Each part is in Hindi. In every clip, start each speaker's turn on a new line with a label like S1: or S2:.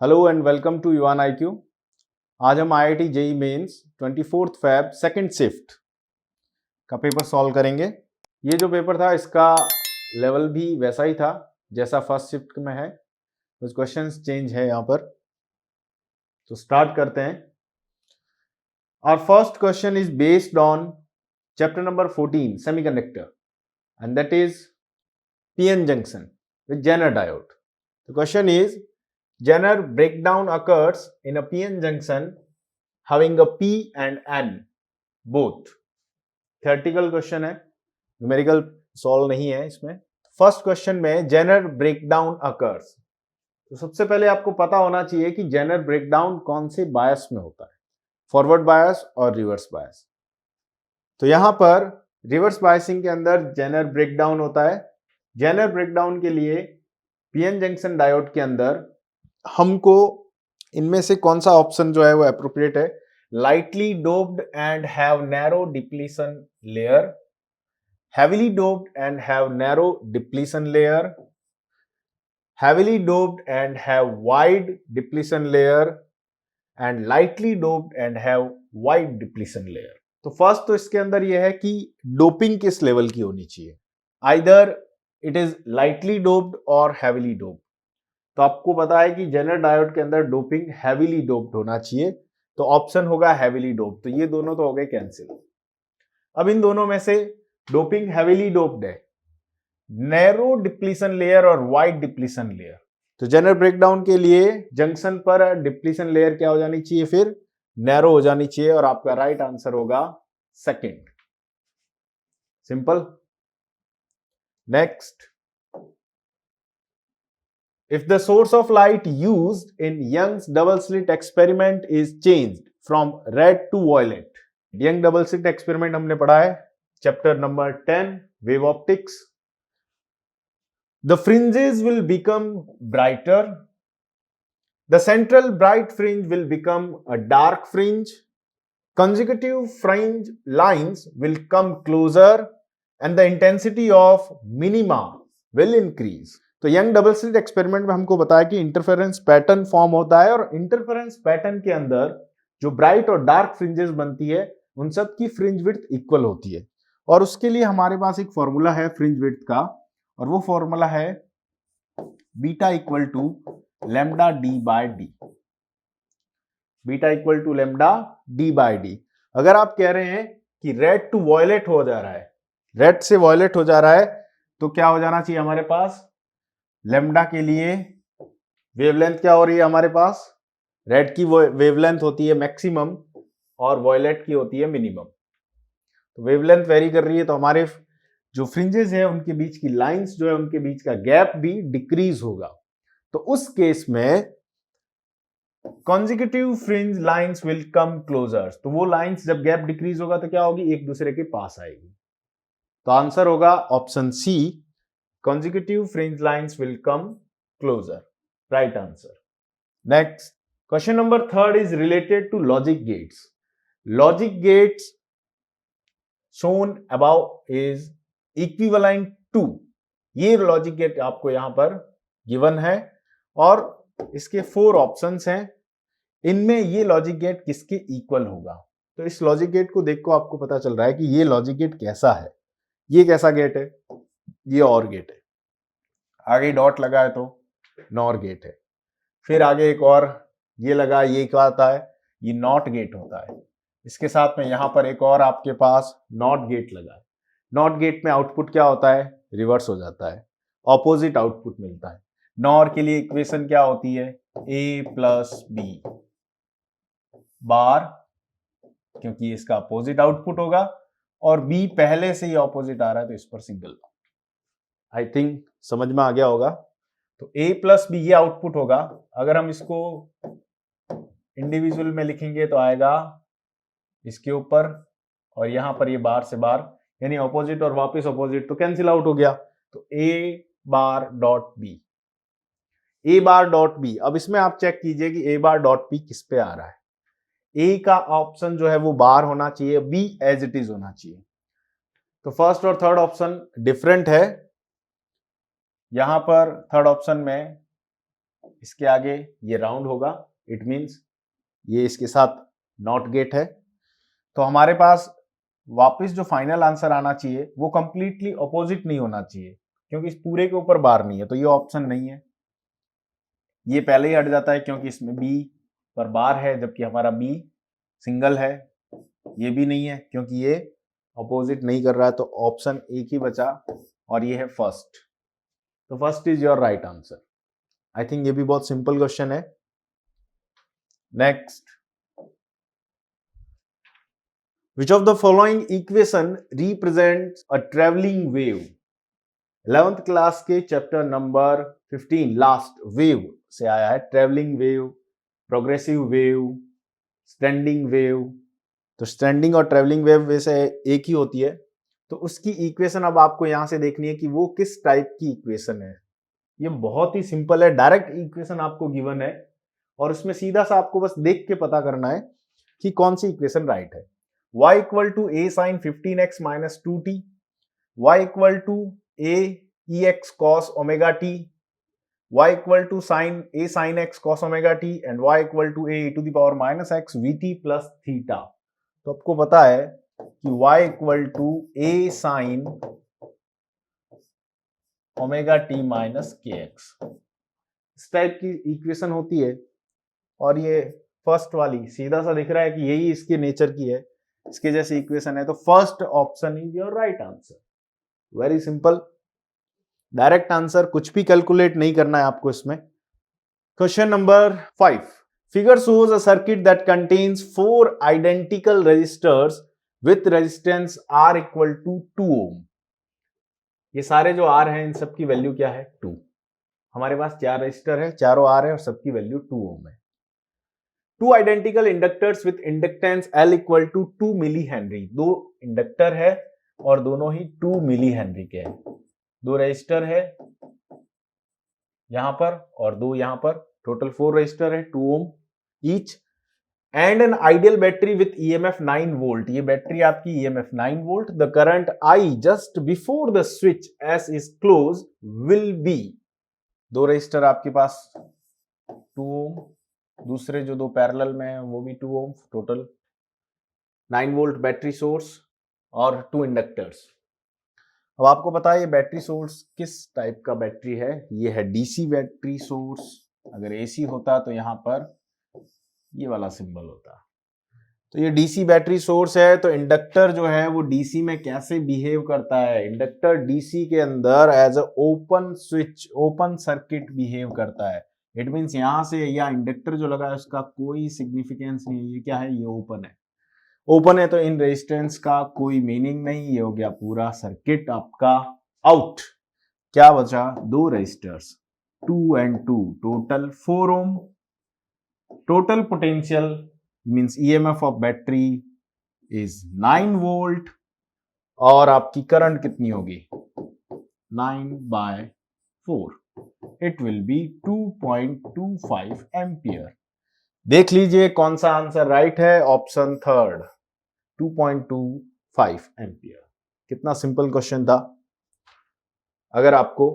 S1: Hello and welcome to Yuvan IQ। आज हम IIT JEE mains 24 Feb second shift का पेपर सॉल्व करेंगे। ये जो पेपर था इसका लेवल भी वैसा ही था जैसा फर्स्ट शिफ्ट में है, कुछ क्वेश्चंस चेंज है यहाँ पर। तो स्टार्ट करते हैं। Our first question is based on chapter number 14 semiconductor and that is PN junction with Zener diode. The question is Zener breakdown occurs in a PN junction having a P and N both. Theoretical question है, न्यूमेरिकल सॉल्व नहीं है इसमें। फर्स्ट क्वेश्चन में जेनर ब्रेकडाउन अकर्स, तो सबसे पहले आपको पता होना चाहिए कि जेनर ब्रेकडाउन कौन से बायस में होता है, फॉरवर्ड बायस और रिवर्स बायस। तो यहां पर रिवर्स बायसिंग के अंदर जेनर ब्रेकडाउन होता है। जेनर ब्रेकडाउन के लिए पीएन जंक्शन डायोड के अंदर हमको इनमें से कौन सा ऑप्शन जो है वो एप्रोप्रिएट है? Lightly doped and have narrow depletion layer, heavily doped and have narrow depletion layer, heavily doped and have wide depletion layer and lightly doped and have wide depletion layer. तो फर्स्ट तो इसके अंदर यह है कि डोपिंग किस लेवल की होनी चाहिए, either it is lightly doped और हैविली डोप्ड। तो आपको पता है कि जेनर डायोड के अंदर डोपिंग हैविली डोप्ड होना चाहिए, तो ऑप्शन होगा हैविली डोप्ड। तो ये दोनों तो हो गए कैंसिल। अब इन दोनों में से डोपिंग हैविली डोप्ड है, नैरो डिप्लीशन लेयर और वाइड डिप्लीशन लेयर। तो जेनर ब्रेकडाउन के लिए जंक्शन पर डिप्लीशन लेयर क्या हो जानी चाहिए? फिर नैरो हो जानी चाहिए, और आपका राइट आंसर होगा second. Simple. Next, if the source of light used in Young's double slit experiment is changed from red to violet. Young double slit experiment हमने पढ़ा है, chapter number 10 wave optics. The fringes will become brighter. The central bright fringe will become a dark fringe. Consecutive fringe lines will come closer and the intensity of minima will increase. तो यंग डबल स्लिट एक्सपेरिमेंट में हमको बताया कि इंटरफेरेंस पैटर्न फॉर्म होता है, और इंटरफेरेंस पैटर्न के अंदर जो ब्राइट और डार्क फ्रिंजेस बनती है उन सब की फ्रिंज विड्थ इक्वल होती है। और उसके लिए हमारे पास एक फॉर्मूला है फ्रिंज विड्थ का, और वो फॉर्मूला है beta equal to lambda d by d. Beta equal to lambda d by d. अगर आप कह रहे हैं कि रेड टू वॉयलेट हो जा रहा है, रेड से वॉयलेट हो जा रहा है, तो क्या हो जाना चाहिए हमारे पास? लैम्डा के लिए वेवलेंथ क्या हो रही है हमारे पास? रेड की वेवलेंथ होती है मैक्सिमम और वॉयलेट की होती है मिनिमम। तो वेवलेंथ वेरी कर रही है, तो हमारे जो फ्रिंजेस है उनके बीच की लाइंस जो है उनके बीच का गैप भी डिक्रीज होगा। तो उस केस में consecutive fringe lines will come closer. तो वो लाइंस जब गैप डिक्रीज होगा तो क्या होगी? एक दूसरे के पास आएगी। तो आंसर होगा option C, consecutive fringe lines will come closer. Right answer. Next, question number 3 is related to logic gates. Logic gates shown above is equivalent to, ये लॉजिक गेट आपको यहां पर गिवन है और इसके 4 ऑप्शंस हैं। इनमें ये लॉजिक गेट किसके इक्वल होगा? तो इस लॉजिक गेट को देख को आपको पता चल रहा है कि ये लॉजिक गेट कैसा है। ये कैसा गेट है? ये और गेट है। आगे डॉट लगा है तो नॉर गेट है। फिर आगे एक और ये लगा, ये क्या आता है? ये नॉट गेट होता है। इसके साथ में यहां पर एक और आपके पास नॉट गेट लगा है। नॉट गेट में आउटपुट क्या होता है? रिवर्स हो जाता है, ऑपोजिट आउटपुट मिलता है। नॉर के लिए इक्वेशन क्या होती है? ए प्लस बी बार, क्योंकि इसका अपोजिट आउटपुट होगा, और बी पहले से ही ऑपोजिट आ रहा है तो इस पर सिंगल। आई थिंक समझ में आ गया होगा। तो a प्लस बी ये आउटपुट होगा। अगर हम इसको इंडिविजुअल में लिखेंगे तो आएगा इसके ऊपर, और यहां पर ये बार से बार, यानी ऑपोजिट और वापस ऑपोजिट, तो कैंसिल आउट हो गया। तो a बार डॉट बी, a बार डॉट बी। अब इसमें आप चेक कीजिए कि a बार डॉट बी किस पे आ रहा है। a का ऑप्शन जो है वो बार होना चाहिए, b एज इट इज होना चाहिए। तो फर्स्ट और थर्ड ऑप्शन डिफरेंट है। यहां पर थर्ड ऑप्शन में इसके आगे ये राउंड होगा, इट मीन्स ये इसके साथ नॉट गेट है। तो हमारे पास वापस जो फाइनल आंसर आना चाहिए वो कंप्लीटली अपोजिट नहीं होना चाहिए, क्योंकि इस पूरे के ऊपर बार नहीं है, तो ये ऑप्शन नहीं है। ये पहले ही हट जाता है क्योंकि इसमें बी पर बार है, जबकि हमारा बी सिंगल है। ये भी नहीं है क्योंकि ये अपोजिट नहीं कर रहा है, तो ऑप्शन एक ही बचा और ये है फर्स्ट। तो first is your right answer. I think ये भी बहुत सिंपल क्वेश्चन है। Next, which of the following equation represents a traveling wave? 11th class के चैप्टर नंबर 15 लास्ट वेव से आया है। Travelling wave, progressive wave, standing wave. तो स्टैंडिंग और ट्रेवलिंग वेव वैसे एक ही होती है, तो उसकी इक्वेशन अब आपको यहां से देखनी है कि वो किस टाइप की इक्वेशन है। ये बहुत ही सिंपल है, डायरेक्ट इक्वेशन आपको गिवन है और उसमें सीधा सा आपको बस देख के पता करना है कि कौन सी इक्वेशन राइट है। y equal to a sin 15x माइनस 2t, y equal to a ex cos omega t, y equal to a sin x cos omega t and y equal to a e to the power minus x vt plus theta। तो आपको पता है कि y equal to a sin omega t minus kx इस टाइप की इक्वेशन होती है। और ये फर्स्ट वाली सीधा सा दिख रहा है कि यही इसके नेचर की है, इसके जैसी इक्वेशन है, तो first option is your right answer. Very simple, direct answer, कुछ भी कैलकुलेट नहीं करना है आपको इसमें। Question number 5, figure shows a circuit that contains 4 identical resistors with resistance R equal to 2 ohm. ये सारे जो R हैं इन सबकी वैल्यू क्या है? 2। हमारे पास 4 रजिस्टर है, चारों R है और सबकी वैल्यू 2 ओम है। 2 identical inductors with inductance L equal to 2 milli henry. 2 inductor है और दोनों ही 2 मिली हेनरी के हैं। 2 रजिस्टर है यहां पर और 2 यहां पर, टोटल 4 रजिस्टर है, 2 ohm each. And an ideal battery with EMF 9 volt. ये बैटरी आपकी EMF 9 volt. The current I just before the switch S is close will be. 2 resistor आपके पास 2 ओम, दूसरे जो 2 पैरेलल में है वो भी 2 ओम, टोटल 9 वोल्ट बैटरी सोर्स और 2 इंडक्टर्स। अब आपको पता है ये बैटरी सोर्स किस टाइप का बैटरी है। ये है डीसी बैटरी सोर्स। अगर एसी होता तो यहां पर ये वाला सिंबल होता। तो ये डीसी बैटरी सोर्स है, तो इंडक्टर जो है वो डीसी में कैसे बिहेव करता है? इंडक्टर डीसी के अंदर as a open switch, open circuit behave करता है। इट मीन्स यहां से या इंडक्टर जो लगा है उसका कोई सिग्निफिकेंस नहीं है। ये क्या है? ये ओपन है। ओपन है तो इन रेजिस्टेंस का कोई मीनिंग नहीं। ये हो गया पूरा सर्किट आपका आउट। क्या बचा? 2 resistors 2 and 2, total 4 ohm. Total potential means EMF of battery is 9 volt और आपकी करंट कितनी होगी? 9/4। It will be 2.25 ampere. देख लीजिए कौन सा आंसर राइट है। Option third, 2.25 ampere. कितना सिंपल क्वेश्चन था अगर आपको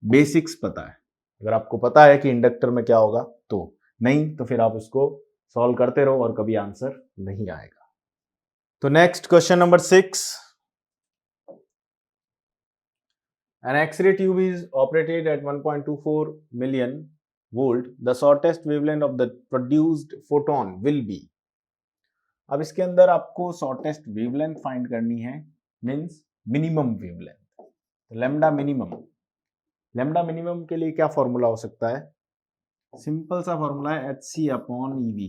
S1: बेसिक्स पता है। अगर आपको पता है कि इंडक्टर में क्या होगा तो, नहीं तो फिर आप उसको सॉल्व करते रहो और कभी आंसर नहीं आएगा। तो next question number 6, an X-ray tube is operated at 1.24 million volt. The shortest wavelength of the produced photon will be। अब इसके अंदर आपको शॉर्टेस्ट वेवलेंथ फाइंड करनी है, मींस मिनिमम वेवलेंथ। तो लैम्डा मिनिमम, लैम्डा मिनिमम के लिए क्या फॉर्मूला हो सकता है? सिंपल सा फॉर्मूला है hc/ev।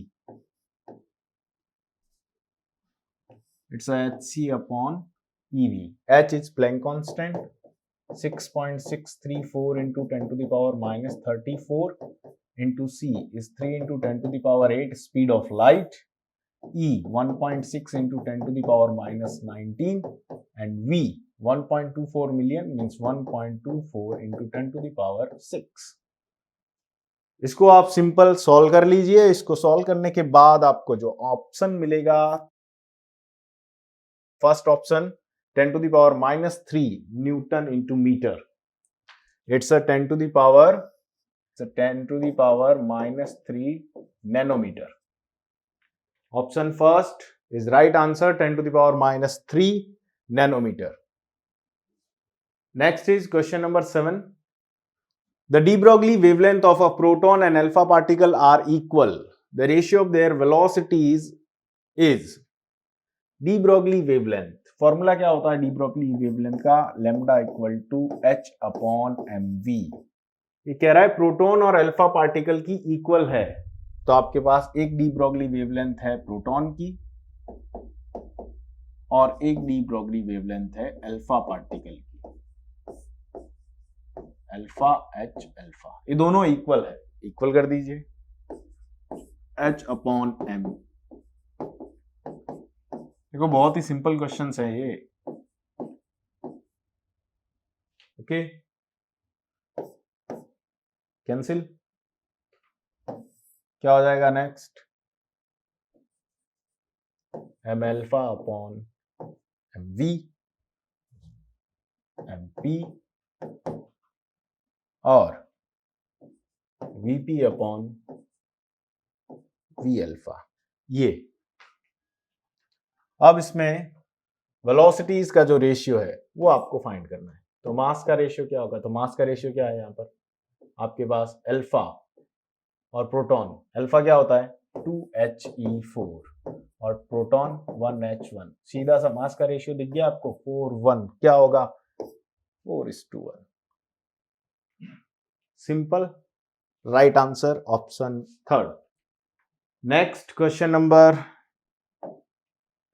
S1: It's hc/ev। h is Planck constant, 6.634 into 10 to the power minus 34 into c is 3 into 10 to the power 8 speed of light, E 1.6 into 10 to the power minus 19 and V 1.24 million means 1.24 into 10 to the power 6। इसको आप सिंपल सॉल्व कर लीजिए। इसको सॉल्व करने के बाद आपको जो ऑप्शन मिलेगा, first option 10 to the power minus 3 newton into metre. It's a 10 to the power 10⁻³ nanometer. Option first is right answer, 10⁻³ nanometer. Next is question number 7. The de Broglie wavelength of a proton and alpha particle are equal. The ratio of their velocities is. de Broglie wavelength formula क्या होता है de Broglie wavelength का? Lambda equal to h/mv. ये कह रहा है प्रोटॉन और अल्फा पार्टिकल की इक्वल है, तो आपके पास एक de Broglie wavelength है प्रोटॉन की और एक de Broglie wavelength है अल्फा पार्टिकल की, अल्फा h अल्फा, ये दोनों इक्वल है, इक्वल कर दीजिए h/m. देखो बहुत ही सिंपल क्वेश्चन है ये. Okay, cancel. क्या हो जाएगा next? m alpha upon mv, mp और vp अपॉन v अल्फा. ये अब इसमें वेलोसिटीज का जो रेशियो है वो आपको फाइंड करना है. तो मास का रेशियो क्या होगा? तो मास का रेशियो क्या है यहाँ पर आपके पास? अल्फा और प्रोटॉन. अल्फा क्या होता है? 2he4 और प्रोटॉन 1h1. सीधा सा मास का रेशियो दिख गया आपको 4:1. क्या होगा? 4:1. Simple. Right answer option third. Next question number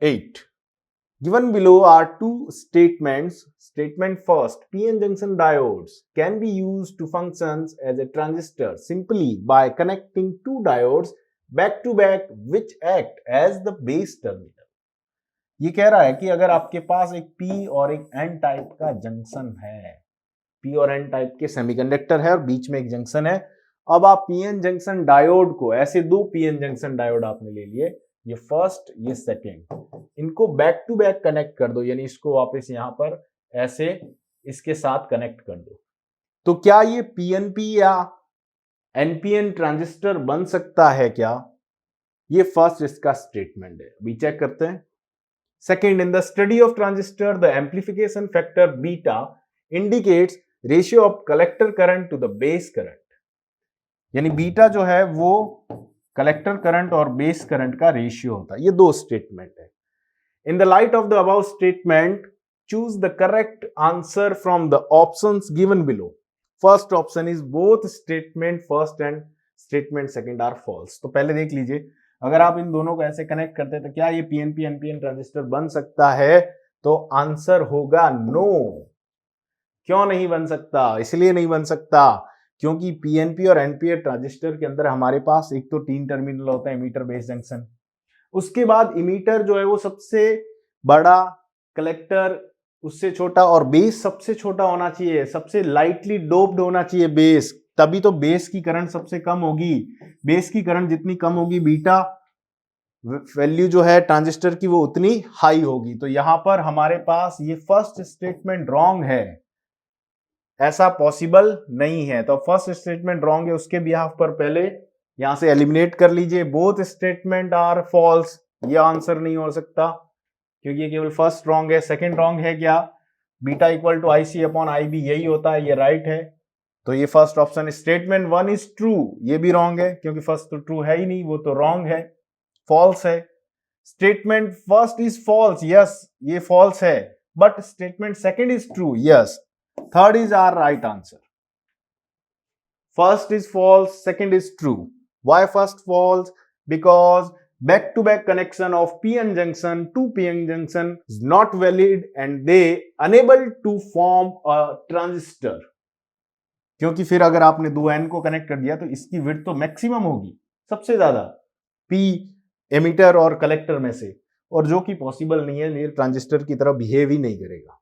S1: 8. Given below are two statements. Statement first, PN junction diodes can be used to function as a transistor simply by connecting two diodes back to back which act as the base terminal. ये कह रहा है कि अगर आपके पास एक P और एक N टाइप का जंक्शन है, P और N टाइप के सेमीकंडक्टर है और बीच में एक जंक्शन है. अब आप PN जंक्शन डायोड को, ऐसे दो PN जंक्शन डायोड आपने ले लिए, ये फर्स्ट ये सेकेंड, इनको बैक टू बैक कनेक्ट कर दो, यानी इसको वापस यहां पर ऐसे इसके साथ कनेक्ट कर दो. तो क्या ये पीएनपी या एनपीएन ट्रांजिस्टर बन सकता है क्या? ये फर्स्ट इसका स्टेटमेंट है. अभी चेक करते हैं. Second, in the study of transistor the amplification factor beta indicates ratio of collector current to the base current. यानी बीटा जो है वो कलेक्टर करंट और बेस करंट का रेशियो होता है. ये दो स्टेटमेंट है. In the light of the above statement choose the correct answer from the options given below. First option is both statement first and statement second are false. तो पहले देख लीजिए, अगर आप इन दोनों को ऐसे कनेक्ट करते हैं तो क्या ये पीएनपी एनपीएन ट्रांजिस्टर बन सकता है? तो आंसर होगा नो. क्यों नहीं बन सकता? इसलिए नहीं बन सकता क्योंकि पीएनपी और एनपीएन ट्रांजिस्टर के अंदर हमारे पास एक तो 3 टर्मिनल होता है, इमीटर बेस जंक्शन. उसके बाद इमीटर जो है वो सबसे बड़ा, कलेक्टर उससे छोटा और बेस सबसे छोटा होना चाहिए, सबसे लाइटली डोप्ड होना चाहिए बेस, तभी तो बेस की करंट सबसे कम होगी. बेस की करंट जितनी कम होगी, बीटा वैल्यू जो है ट्रांजिस्टर की वो उतनी हाई होगी. तो यहां पर हमारे पास ये फर्स्ट स्टेटमेंट रॉन्ग है, ऐसा पॉसिबल नहीं है. तो फर्स्ट स्टेटमेंट रॉन्ग है, उसके बिहाफ पर पहले यहां से एलिमिनेट कर लीजिए. बोथ स्टेटमेंट आर फॉल्स, ये आंसर नहीं हो सकता क्योंकि ये केवल फर्स्ट रॉन्ग है. सेकंड रॉन्ग है क्या? Beta equal to IC upon IB, यही होता है, ये राइट है. तो ये first option. Statement 1 is true, ये भी रॉन्ग है क्योंकि फर्स्ट तो ट्रू है ही नहीं, वो तो रॉन्ग है, फॉल्स है. Statement first is false, yes ये फॉल्स है, but statement second is true, yes. Third is our right answer. First is false, second is true. Why first false? Because back-to-back connection of PN junction to PN junction is not valid and they unable to form a transistor. क्योंकि फिर अगर आपने दो N को कनेक्ट कर दिया तो इसकी विड्थ तो मैक्सिमम होगी, सबसे ज्यादा P एमिटर और कलेक्टर में से, और जो कि पॉसिबल नहीं है, ये ट्रांजिस्टर की तरह बिहेव ही नहीं करेगा.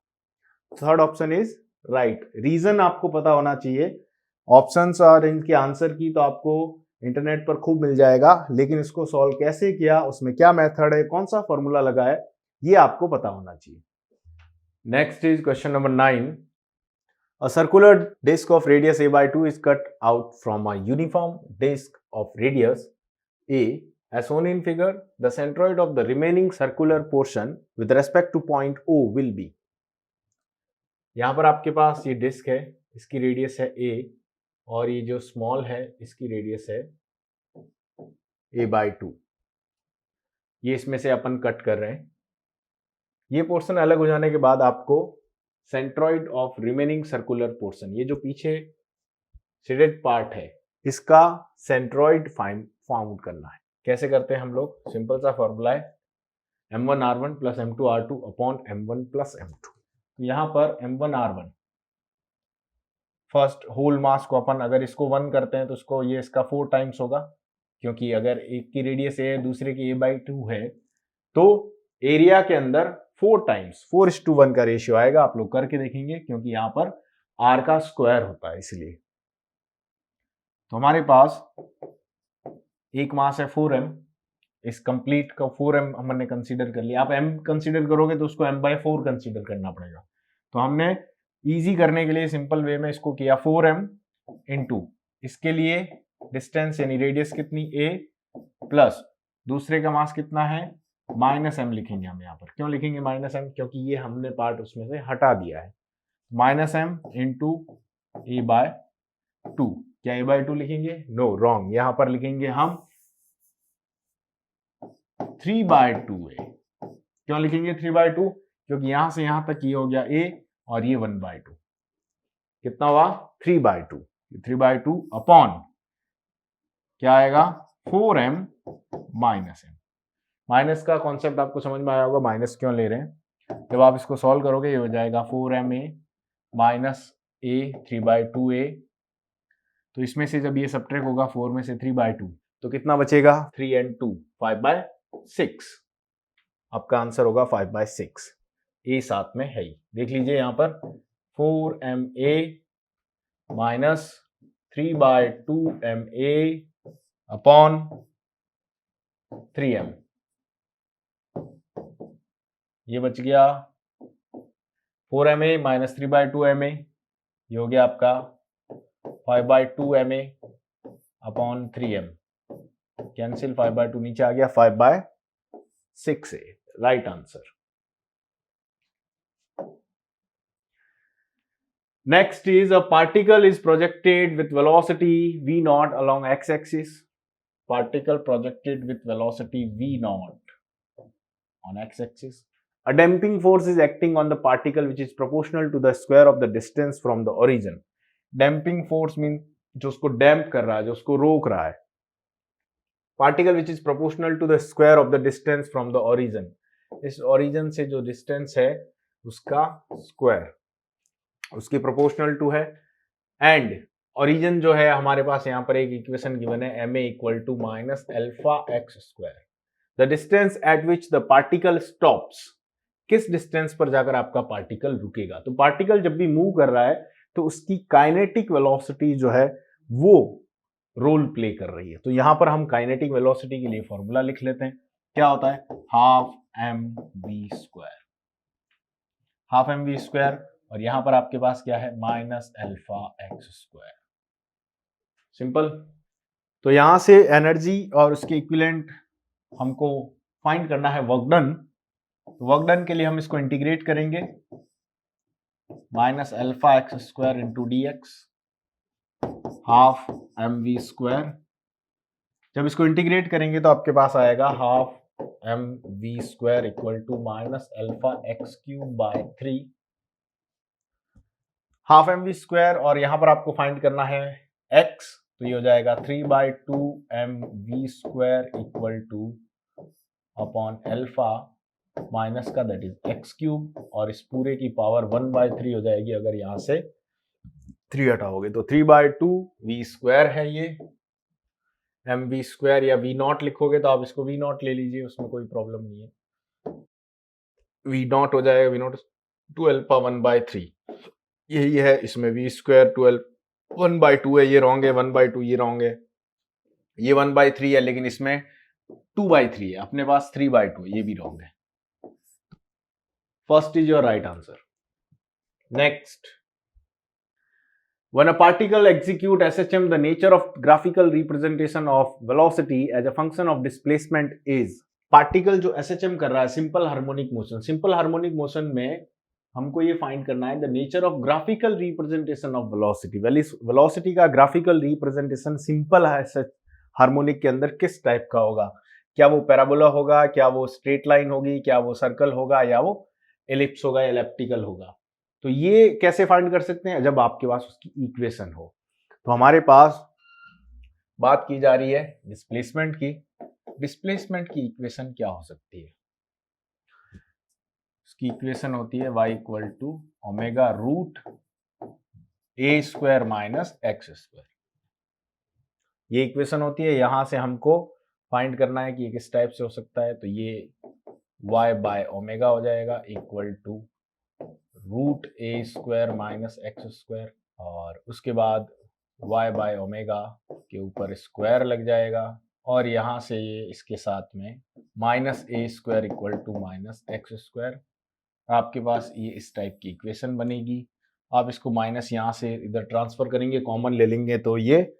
S1: Third option is right. Reason आपको पता होना चाहिए. ऑप्शंस और इनके आंसर की तो आपको इंटरनेट पर खूब मिल जाएगा, लेकिन इसको सॉल्व कैसे किया, उसमें क्या मेथड है, कौन सा फॉर्मूला लगा है, ये आपको पता होना चाहिए. Next is question number 9. A circular disk of radius a by 2 is cut out from a uniform disk of radius a as shown in figure. The centroid of the remaining circular portion with respect to point O will be. यहां पर आपके पास ये डिस्क है, इसकी रेडियस है a और ये जो स्मॉल है इसकी रेडियस है a by 2. ये इसमें से अपन कट कर रहे हैं. ये पोर्शन अलग हो जाने के बाद आपको centroid of remaining circular portion, ये जो पीछे शेडेड पार्ट है, इसका सेंट्रॉइड फाउंड करना है. कैसे करते हैं हम लोग? सिंपल सा फॉर्मूला है m1r1 plus m2r2 upon m1 plus m2. तो यहां पर m1r1 फर्स्ट होल मास को अपन अगर इसको 1 करते हैं तो इसको ये इसका 4 टाइम्स होगा, क्योंकि अगर एक की रेडियस a है दूसरे की a by 2 है तो एरिया के अंदर 4 टाइम्स 4:1 का रेशियो आएगा. आप लोग करके देखेंगे क्योंकि यहां पर r का स्क्वायर होता है इसलिए. तो हमारे पास एक मास है 4m, इस कंप्लीट का 4m हमने कंसीडर कर लिया. आप m कंसीडर करोगे तो उसको m by 4 कंसीडर करना पड़ेगा. तो हमने इजी करने के लिए सिंपल वे में इसको किया 4m इंटू इसके लिए डिस्टेंस यानी रेडियस कितनी a प्लस दूसरे का मास कितना है माइनस m लिखेंगे हम यहाँ पर. क्यों लिखेंगे माइनस m? क्योंकि ये हमने पार्ट उसमें से हटा दिया है. Minus m into a by 2. क्या a by 2 लिखेंगे? No, wrong. यहां पर लिखेंगे हम 3 by 2a. क्यों लिखेंगे 3 by 2? क्योंकि यहां से यहां तक ये हो गया a और ये 1 by 2. कितना हुआ? 3 by 2. 3 by 2 अपॉन क्या आएगा? 4m minus m. माइनस का कॉन्सेप्ट आपको समझ में आया होगा, माइनस क्यों ले रहे हैं. जब आप इसको सॉल्व करोगे ये हो जाएगा 4ma minus a 3 by 2a. तो इसमें से जब ये सब्ट्रैक्ट होगा 4 में से 3 by 2 तो कितना बचेगा? 3 and 2 5 by 6. आपका आंसर होगा 5 by 6. a साथ में है ही. देख लीजिए यहां पर 4ma minus 3 by 2ma upon 3m. ये बच गया 4ma माइनस 3 by 2ma. ये हो गया आपका 5 by 2ma upon 3m. Cancel 5 by 2 नीचे आ गया 5 by 6a. Right answer. Next is a particle is projected with velocity v naught along x-axis. Particle projected with velocity v naught on x-axis. A damping force is acting on the particle which is proportional to the square of the distance from the origin. Damping force mean जो उसको डैम्प कर रहा है, जो उसको रोक रहा है. Particle which is proportional to the square of the distance from the origin. इस origin से जो distance है उसका square उसकी proportional to है. And origin जो है हमारे पास यहाँ पर एक इक्वेशन गिवन है ma equal to minus alpha x square. The distance at which the particle stops. किस डिस्टेंस पर जाकर आपका पार्टिकल रुकेगा. तो पार्टिकल जब भी मूव कर रहा है तो उसकी काइनेटिक वेलोसिटी जो है वो रोल प्ले कर रही है. तो यहां पर हम काइनेटिक वेलोसिटी के लिए फॉर्मूला लिख लेते हैं. क्या होता है? Half mv square. Half mv square और यहां पर आपके पास क्या है? Minus alpha x square. Simple. तो यहां से एनर्जी और उसके इक्विवेलेंट हमको फाइंड करना है वर्क डन. तो वर्क डन के लिए हम इसको इंटीग्रेट करेंगे minus alpha x square into d x half m v square. जब इसको इंटीग्रेट करेंगे तो आपके पास आएगा half m v square equal to minus alpha x cube by 3. Half m v square और यहां पर आपको फाइंड करना है x. तो ये हो जाएगा 3 by 2 m v square equal to upon alpha minus का दैट इज एक्स क्यूब और इस पूरे की पावर 1 by 3 हो जाएगी अगर यहां से 3 हटाओगे. तो 3 by 2 वी स्क्वायर है ये. एम वी स्क्वायर या वी नॉट लिखोगे तो आप इसको वी नॉट ले लीजिए, उसमें कोई प्रॉब्लम नहीं है. वी नॉट हो जाएगा वी नॉट 2 अल्फा 1 by 3. यही है. इसमें वी स्क्वायर 12 1 by 2 है, ये रॉन्ग है. 1 by 2 ये रॉन्ग है. ये 1 by 3 है लेकिन इसमें 2 by 3 है. अपने पास 3 by 2 ये भी रॉन्ग है. First is your right answer. Next When a particle execute SHM, the nature of graphical representation of velocity as a function of displacement is. Particle जो SHM कर रहा है simple harmonic motion, simple harmonic motion में हमको ये फाइंड करना है the nature of graphical representation of velocity. Velocity का ग्राफिकल रिप्रेजेंटेशन सिंपल हार्मोनिक के अंदर किस टाइप का होगा, क्या वो पैराबोला होगा, क्या वो स्ट्रेट लाइन होगी, क्या वो सर्कल होगा, या वो एलिप्स होगा, एलिप्टिकल होगा। तो ये कैसे फाइंड कर सकते हैं, जब आपके पास उसकी इक्वेशन हो। तो हमारे पास बात की जा रही है डिस्प्लेसमेंट की। डिस्प्लेसमेंट की इक्वेशन क्या हो सकती है, उसकी इक्वेशन होती है y equal to omega root a square minus x square. ये इक्वेशन होती है। यहां से हमको फाइंड करना है कि ये किस टाइप से हो सकता है। तो ये y बाय ओमेगा हो जाएगा equal to root a square minus x square, और उसके बाद y बाय ओमेगा के ऊपर स्क्वायर लग जाएगा, और यहाँ से ये इसके साथ में minus a square equal to minus x square. आपके पास ये इस टाइप की इक्वेशन बनेगी। आप इसको माइनस यहाँ से इधर ट्रांसफर करेंगे, कॉमन ले लेंगे, तो ये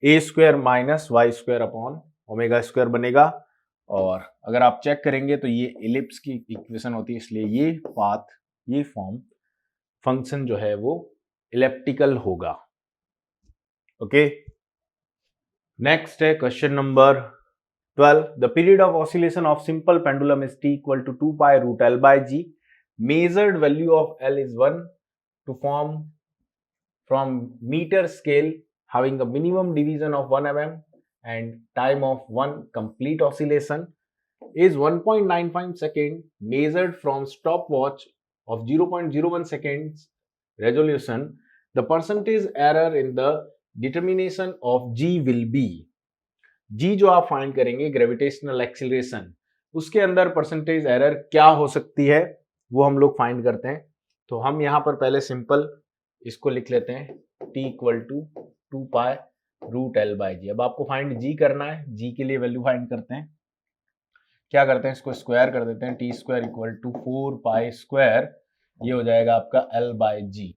S1: a square minus y square upon omega square बनेगा। और अगर आप चेक करेंगे तो ये एलिप्स की इक्वेशन होती है, इसलिए ये पाथ, ये फॉर्म फंक्शन जो है वो इलेप्टिकल होगा। ओके, नेक्स्ट है question number 12। The period of oscillation of simple pendulum is T equal to 2 pi root L by G. Measured value of L is 1 to form from meter scale having a minimum division of 1 mm and time of one complete oscillation is 1.95 second measured from stopwatch of 0.01 seconds resolution. The percentage error in the determination of G will be. G जो आप फाइंड करेंगे ग्रेविटेशनल एक्सीलरेशन, उसके अंदर परसेंटेज एरर क्या हो सकती है वो हम लोग फाइंड करते हैं। तो हम यहाँ पर पहले सिंपल इसको लिख लेते हैं t equal to 2 pi root l by g. अब आपको फाइंड g करना है, g के लिए वैल्यू फाइंड करते हैं। क्या करते हैं, इसको स्क्वायर कर देते हैं, T square equal to 4 pi square, ये हो जाएगा आपका l बाई जी।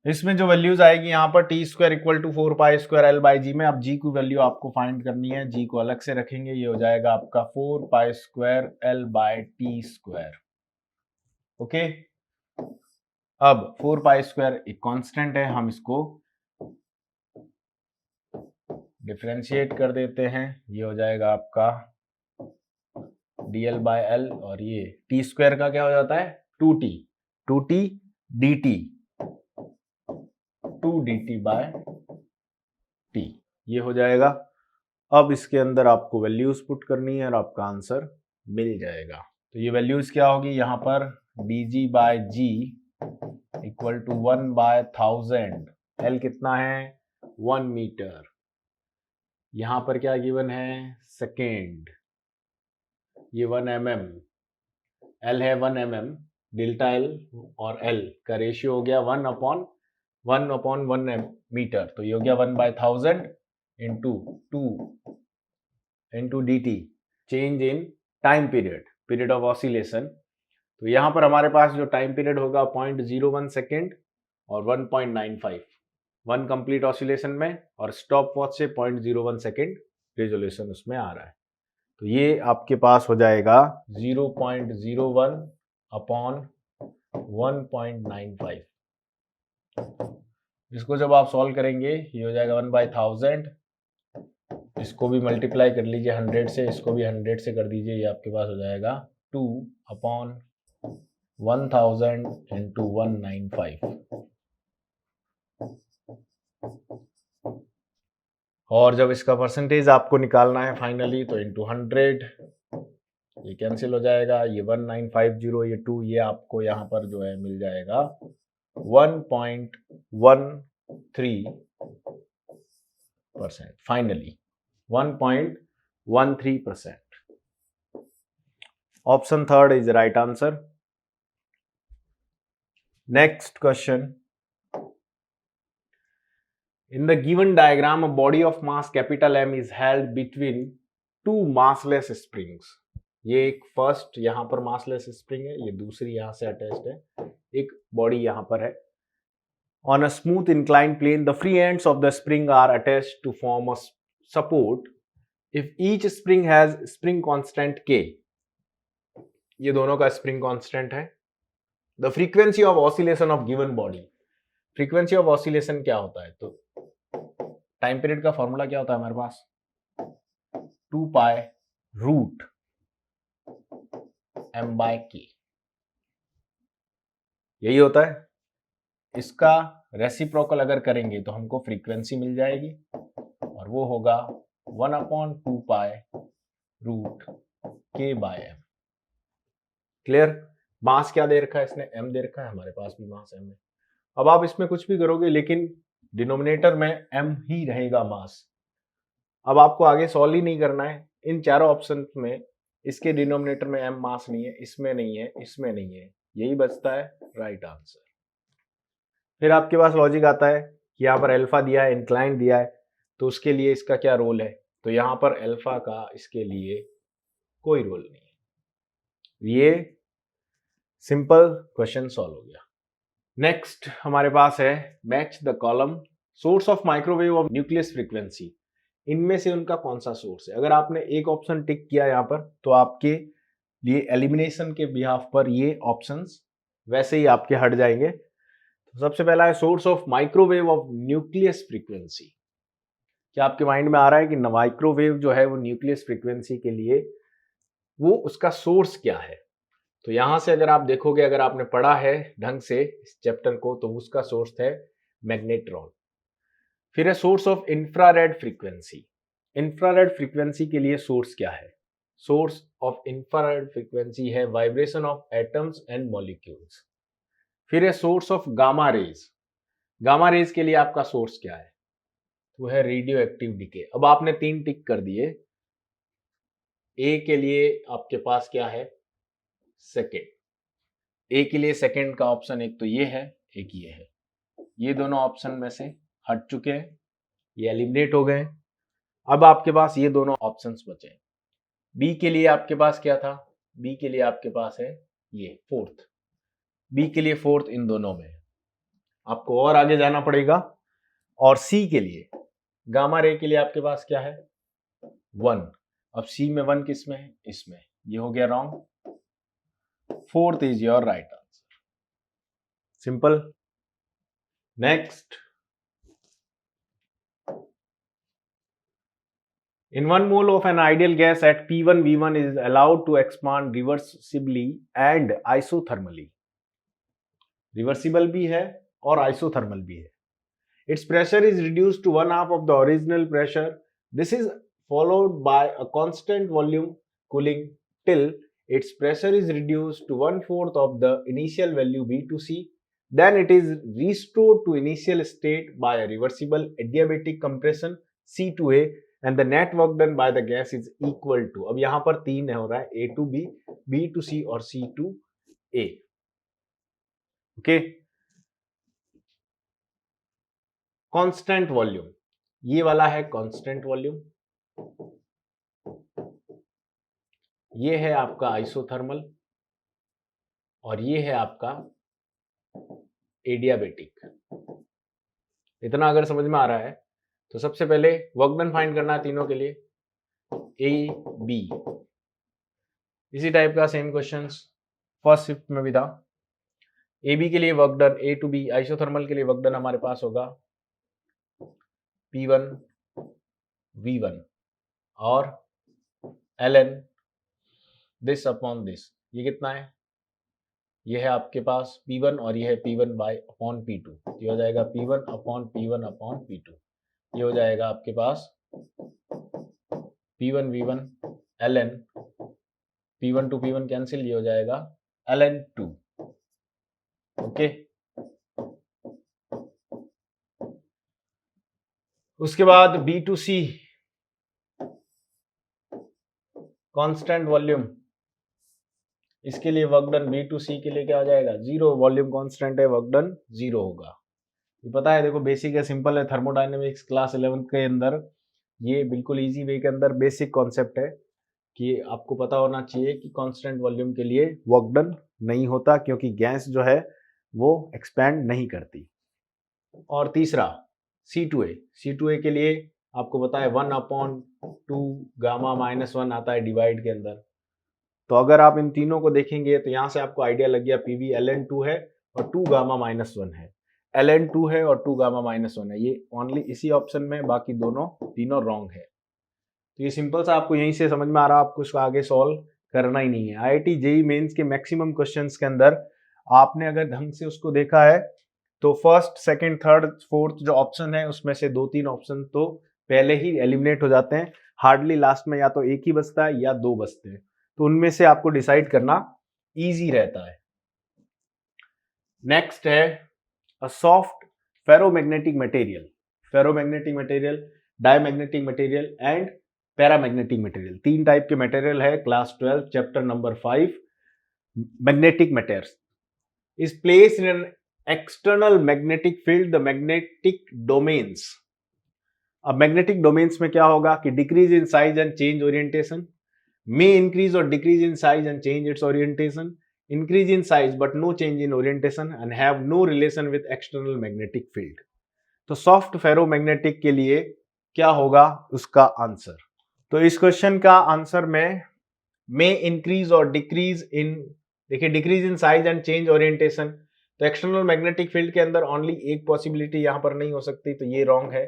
S1: इसमें जो वैल्यूज आएगी यहाँ पर t square equal to 4 pi square l by g में, अब जी की वैल्यू आपको फाइंड करनी है, जी को अलग से रखेंगे, ये हो जाएगा आपका 4 pi square l by T square. Okay, अब 4 पाई स्क्वायर एक कांस्टेंट है, हम इसको डिफरेंशिएट कर देते हैं, ये हो जाएगा आपका dl बाय एल, और ये टी स्क्वायर का क्या हो जाता है 2t dt 2 dt bye t, ये हो जाएगा। अब इसके अंदर आपको वैल्यूज पुट करनी है और आपका आंसर मिल जाएगा। तो ये वैल्यूज क्या होगी, यहाँ पर dg by g equal to 1 by 1000, L कितना है 1 मीटर, यहाँ पर क्या गिवन है सेकेंड, ये 1 mm, एल है 1 mm, डेल्टा एल और एल का रेशियो हो गया 1/1 मीटर, तो ये हो गया 1 by 1000 into 2 into D T, change in time period of oscillation. तो यहाँ पर हमारे पास जो टाइम पीरियड होगा 0.01 सेकेंड और 1.95, 1 कंप्लीट ऑसिलेशन में, और स्टॉप वॉच से 0.01 सेकेंड रेजोल्यूशन उसमें आ रहा है। तो ये आपके पास हो जाएगा 0.01 अपॉन 1.95। इसको जब आप सॉल्व करेंगे ये हो जाएगा 1 बाय 1000, इसको भी मल्टीप्लाई कर लीजिए 100 से, इसको भी 100 से कर दीजिए, ये आपके पास हो जाएगा 2 अपॉन 1000 इंटू 195, और जब इसका परसेंटेज आपको निकालना है फाइनली तो इंटू 100, ये कैंसिल हो जाएगा, ये 1950, ये 2, ये आपको यहाँ पर जो है मिल जाएगा 1.13%, finally 1.13%। Option third is right answer. Next question, in the given diagram a body of mass capital M is held between two massless springs। ये एक फर्स्ट यहाँ पर मासलेस स्प्रिंग है, ये दूसरी यहाँ से अटैच्ड है, एक बॉडी यहाँ पर है, On a smooth inclined plane, the free ends of the spring are attached to form a support. If each spring has spring constant K, ये दोनों का spring constant है. The frequency of oscillation of given body. Frequency of oscillation क्या होता है? तो टाइम पीरियड का फॉर्मूला क्या होता है हमारे पास? 2 pi root m by k. यही होता है. इसका रेसिप्रोकल अगर करेंगे तो हमको फ्रीक्वेंसी मिल जाएगी और वो होगा 1/2 pi root k by m. Clear? Mass क्या दे रखा है इसने? m दे रखा है, हमारे पास भी मास m है. अब आप इसमें कुछ भी करोगे लेकिन डिनोमिनेटर में m ही रहेगा मास. अब आपको आगे सॉल्व ही नहीं करना है. इन चारों ऑप्शन में इसके डिनोमिनेटर में m मास नहीं है, इसमें नहीं है, इसमें नहीं है, यही बचता है राइट आंसर. फिर आपके पास लॉजिक आता है कि यहाँ पर अल्फा दिया है, इंक्लाइन दिया है, तो उसके लिए इसका क्या रोल है? तो यहाँ पर अल्फा का इसके लिए कोई रोल नहीं है. ये सिंपल क्वेश्चन सॉल्व हो गया. नेक्स्ट हमारे पास है match the column source of microwave of nucleus frequency. इनमें से उनका कौन सा सोर्स है? अगर आपने एक ऑप्शन टिक किया यहाँ पर तो आपके लिए एलिमिनेशन के बिहाफ पर ये ऑप्शंस वैसे ही आपके हट जाएंगे. तो सबसे पहला है source of microwave of nucleus frequency. क्या आपके माइंड में आ रहा है कि माइक्रोवेव जो है वो न्यूक्लियस फ्रीक्वेंसी के लिए वो उसका सोर्स क्या है? तो यहां से अगर आप देखोगे, अगर आपने पढ़ा है ढंग से इस चैप्टर को, तो उसका सोर्स है मैग्नेट्रॉन. फिर है source of infrared frequency. Infrared frequency के लिए सोर्स क्या है? सोर्स ऑफ इंफ्रारेड फ्रीक्वेंसी है vibration of atoms and molecules. फिर है source of gamma rays. Gamma rays के लिए आपका सोर्स क्या है? वो है रेडियो एक्टिव डिके. अब आपने 3 टिक कर दिए. ए के लिए आपके पास क्या है? सेकेंड. ए के लिए सेकेंड का ऑप्शन एक तो ये है, एक ये है. ये दोनों ऑप्शन में से हट चुके हैं, ये एलिमिनेट हो गए. अब आपके पास ये दोनों ऑप्शंस बचे. बी के लिए आपके पास क्या था? बी के लिए आपके पास है ये फोर्थ. बी के लिए फोर्थ इन दोनों में. आपको और आगे जाना पड़ेगा. और सी के लिए गामा रे के लिए आपके पास क्या है? 1. अब सी में 1 किस में है? इसमें. ये हो गया wrong. Fourth is your right answer. Simple. Next. In 1 mole of an ideal gas at P1, V1 is allowed to expand reversibly and isothermally. Reversible भी है और isothermal भी है. Its pressure is reduced to 1/2 of the original pressure. This is followed by a constant volume cooling till its pressure is reduced to 1/4 of the initial value V2C. Then it is restored to initial state by a reversible adiabatic compression C2A. And the net work done by the gas is equal to, अब यहां पर 3 हो रहा है, A to B, B to C और C to A. Okay. Constant volume, ये वाला है कांस्टेंट वॉल्यूम. ये है आपका आइसोथर्मल और ये है आपका एडियाबेटिक. इतना अगर समझ में आ रहा है तो सबसे पहले वर्क डन फाइंड करना है तीनों के लिए. A B. इसी टाइप का सेम क्वेश्चंस फर्स्ट शिफ्ट में भी था. ए बी के लिए work done, A to B isothermal के लिए वर्क डन हमारे पास होगा P1 V1 और ln दिस अपॉन दिस. ये कितना है? ये है आपके पास P1 और ये है P1 बाय अपॉन P2. ये हो जाएगा P1 upon P1 upon P2. ये हो जाएगा आपके पास P1 V1 ln P1 to P1 cancel, ये हो जाएगा ln 2. ओके. उसके बाद B to C constant volume, इसके लिए work done B to C के लिए क्या हो जाएगा? 0. वॉल्यूम कांस्टेंट है, वर्क डन 0 होगा. ये पता है, देखो बेसिक है, सिंपल है. थर्मोडायनेमिक्स क्लास 11 के अंदर ये बिल्कुल इजी वे के अंदर बेसिक कॉन्सेप्ट है कि आपको पता होना चाहिए कि कांस्टेंट वॉल्यूम के लिए वर्क डन नहीं होता, क्योंकि गैस जो है वो एक्सपैंड नहीं करती. और तीसरा C2A के लिए आपको पता है 1/2 गामा -1 आता है डिवाइड के अंदर। तो अगर आप इन तीनों को देखेंगे तो यहां से आपको आइडिया लग गया PV ln2 है और 2 गामा -1 है, ln2 है और 2 गामा -1 है, ये ओनली इसी ऑप्शन में, बाकी तीनों रॉन्ग है। तो ये सिंपल सा आपको यहीं से समझ में आ रहा है, आपको इसको आगे सॉल्व करना ही नहीं है। IIT JEE मेंस के मैक्सिमम क्वेश्चंस के अंदर आपने अगर ढंग से उसको देखा है तो फर्स्ट, सेकंड, थर्ड, फोर्थ जो ऑप्शन है उसमें से 2-3 ऑप्शन तो पहले ही एलिमिनेट हो जाते हैं, हार्डली लास्ट में या तो एक ही बचता है या 2 बचते हैं, तो उनमें से आपको डिसाइड करना इजी रहता है। नेक्स्ट है a soft ferromagnetic material, diamagnetic material and paramagnetic material, 3 type के मटेरियल है। Class 12 chapter number 5 magnetic matters is placed in an external magnetic field, the magnetic domains। अब मैग्नेटिक डोमेन्स में क्या होगा कि decrease in size and change orientation, may increase or decrease in size and change its orientation, increase in size but no change in orientation and have no relation with external magnetic field। तो सॉफ्ट फेरोमैग्नेटिक के लिए क्या होगा उसका आंसर? तो इस क्वेश्चन का आंसर में may increase और decrease in, देखिए decrease in size and change orientation, तो एक्सटर्नल मैग्नेटिक फील्ड के अंदर ओनली एक पॉसिबिलिटी यहां पर नहीं हो सकती, तो ये रॉन्ग है।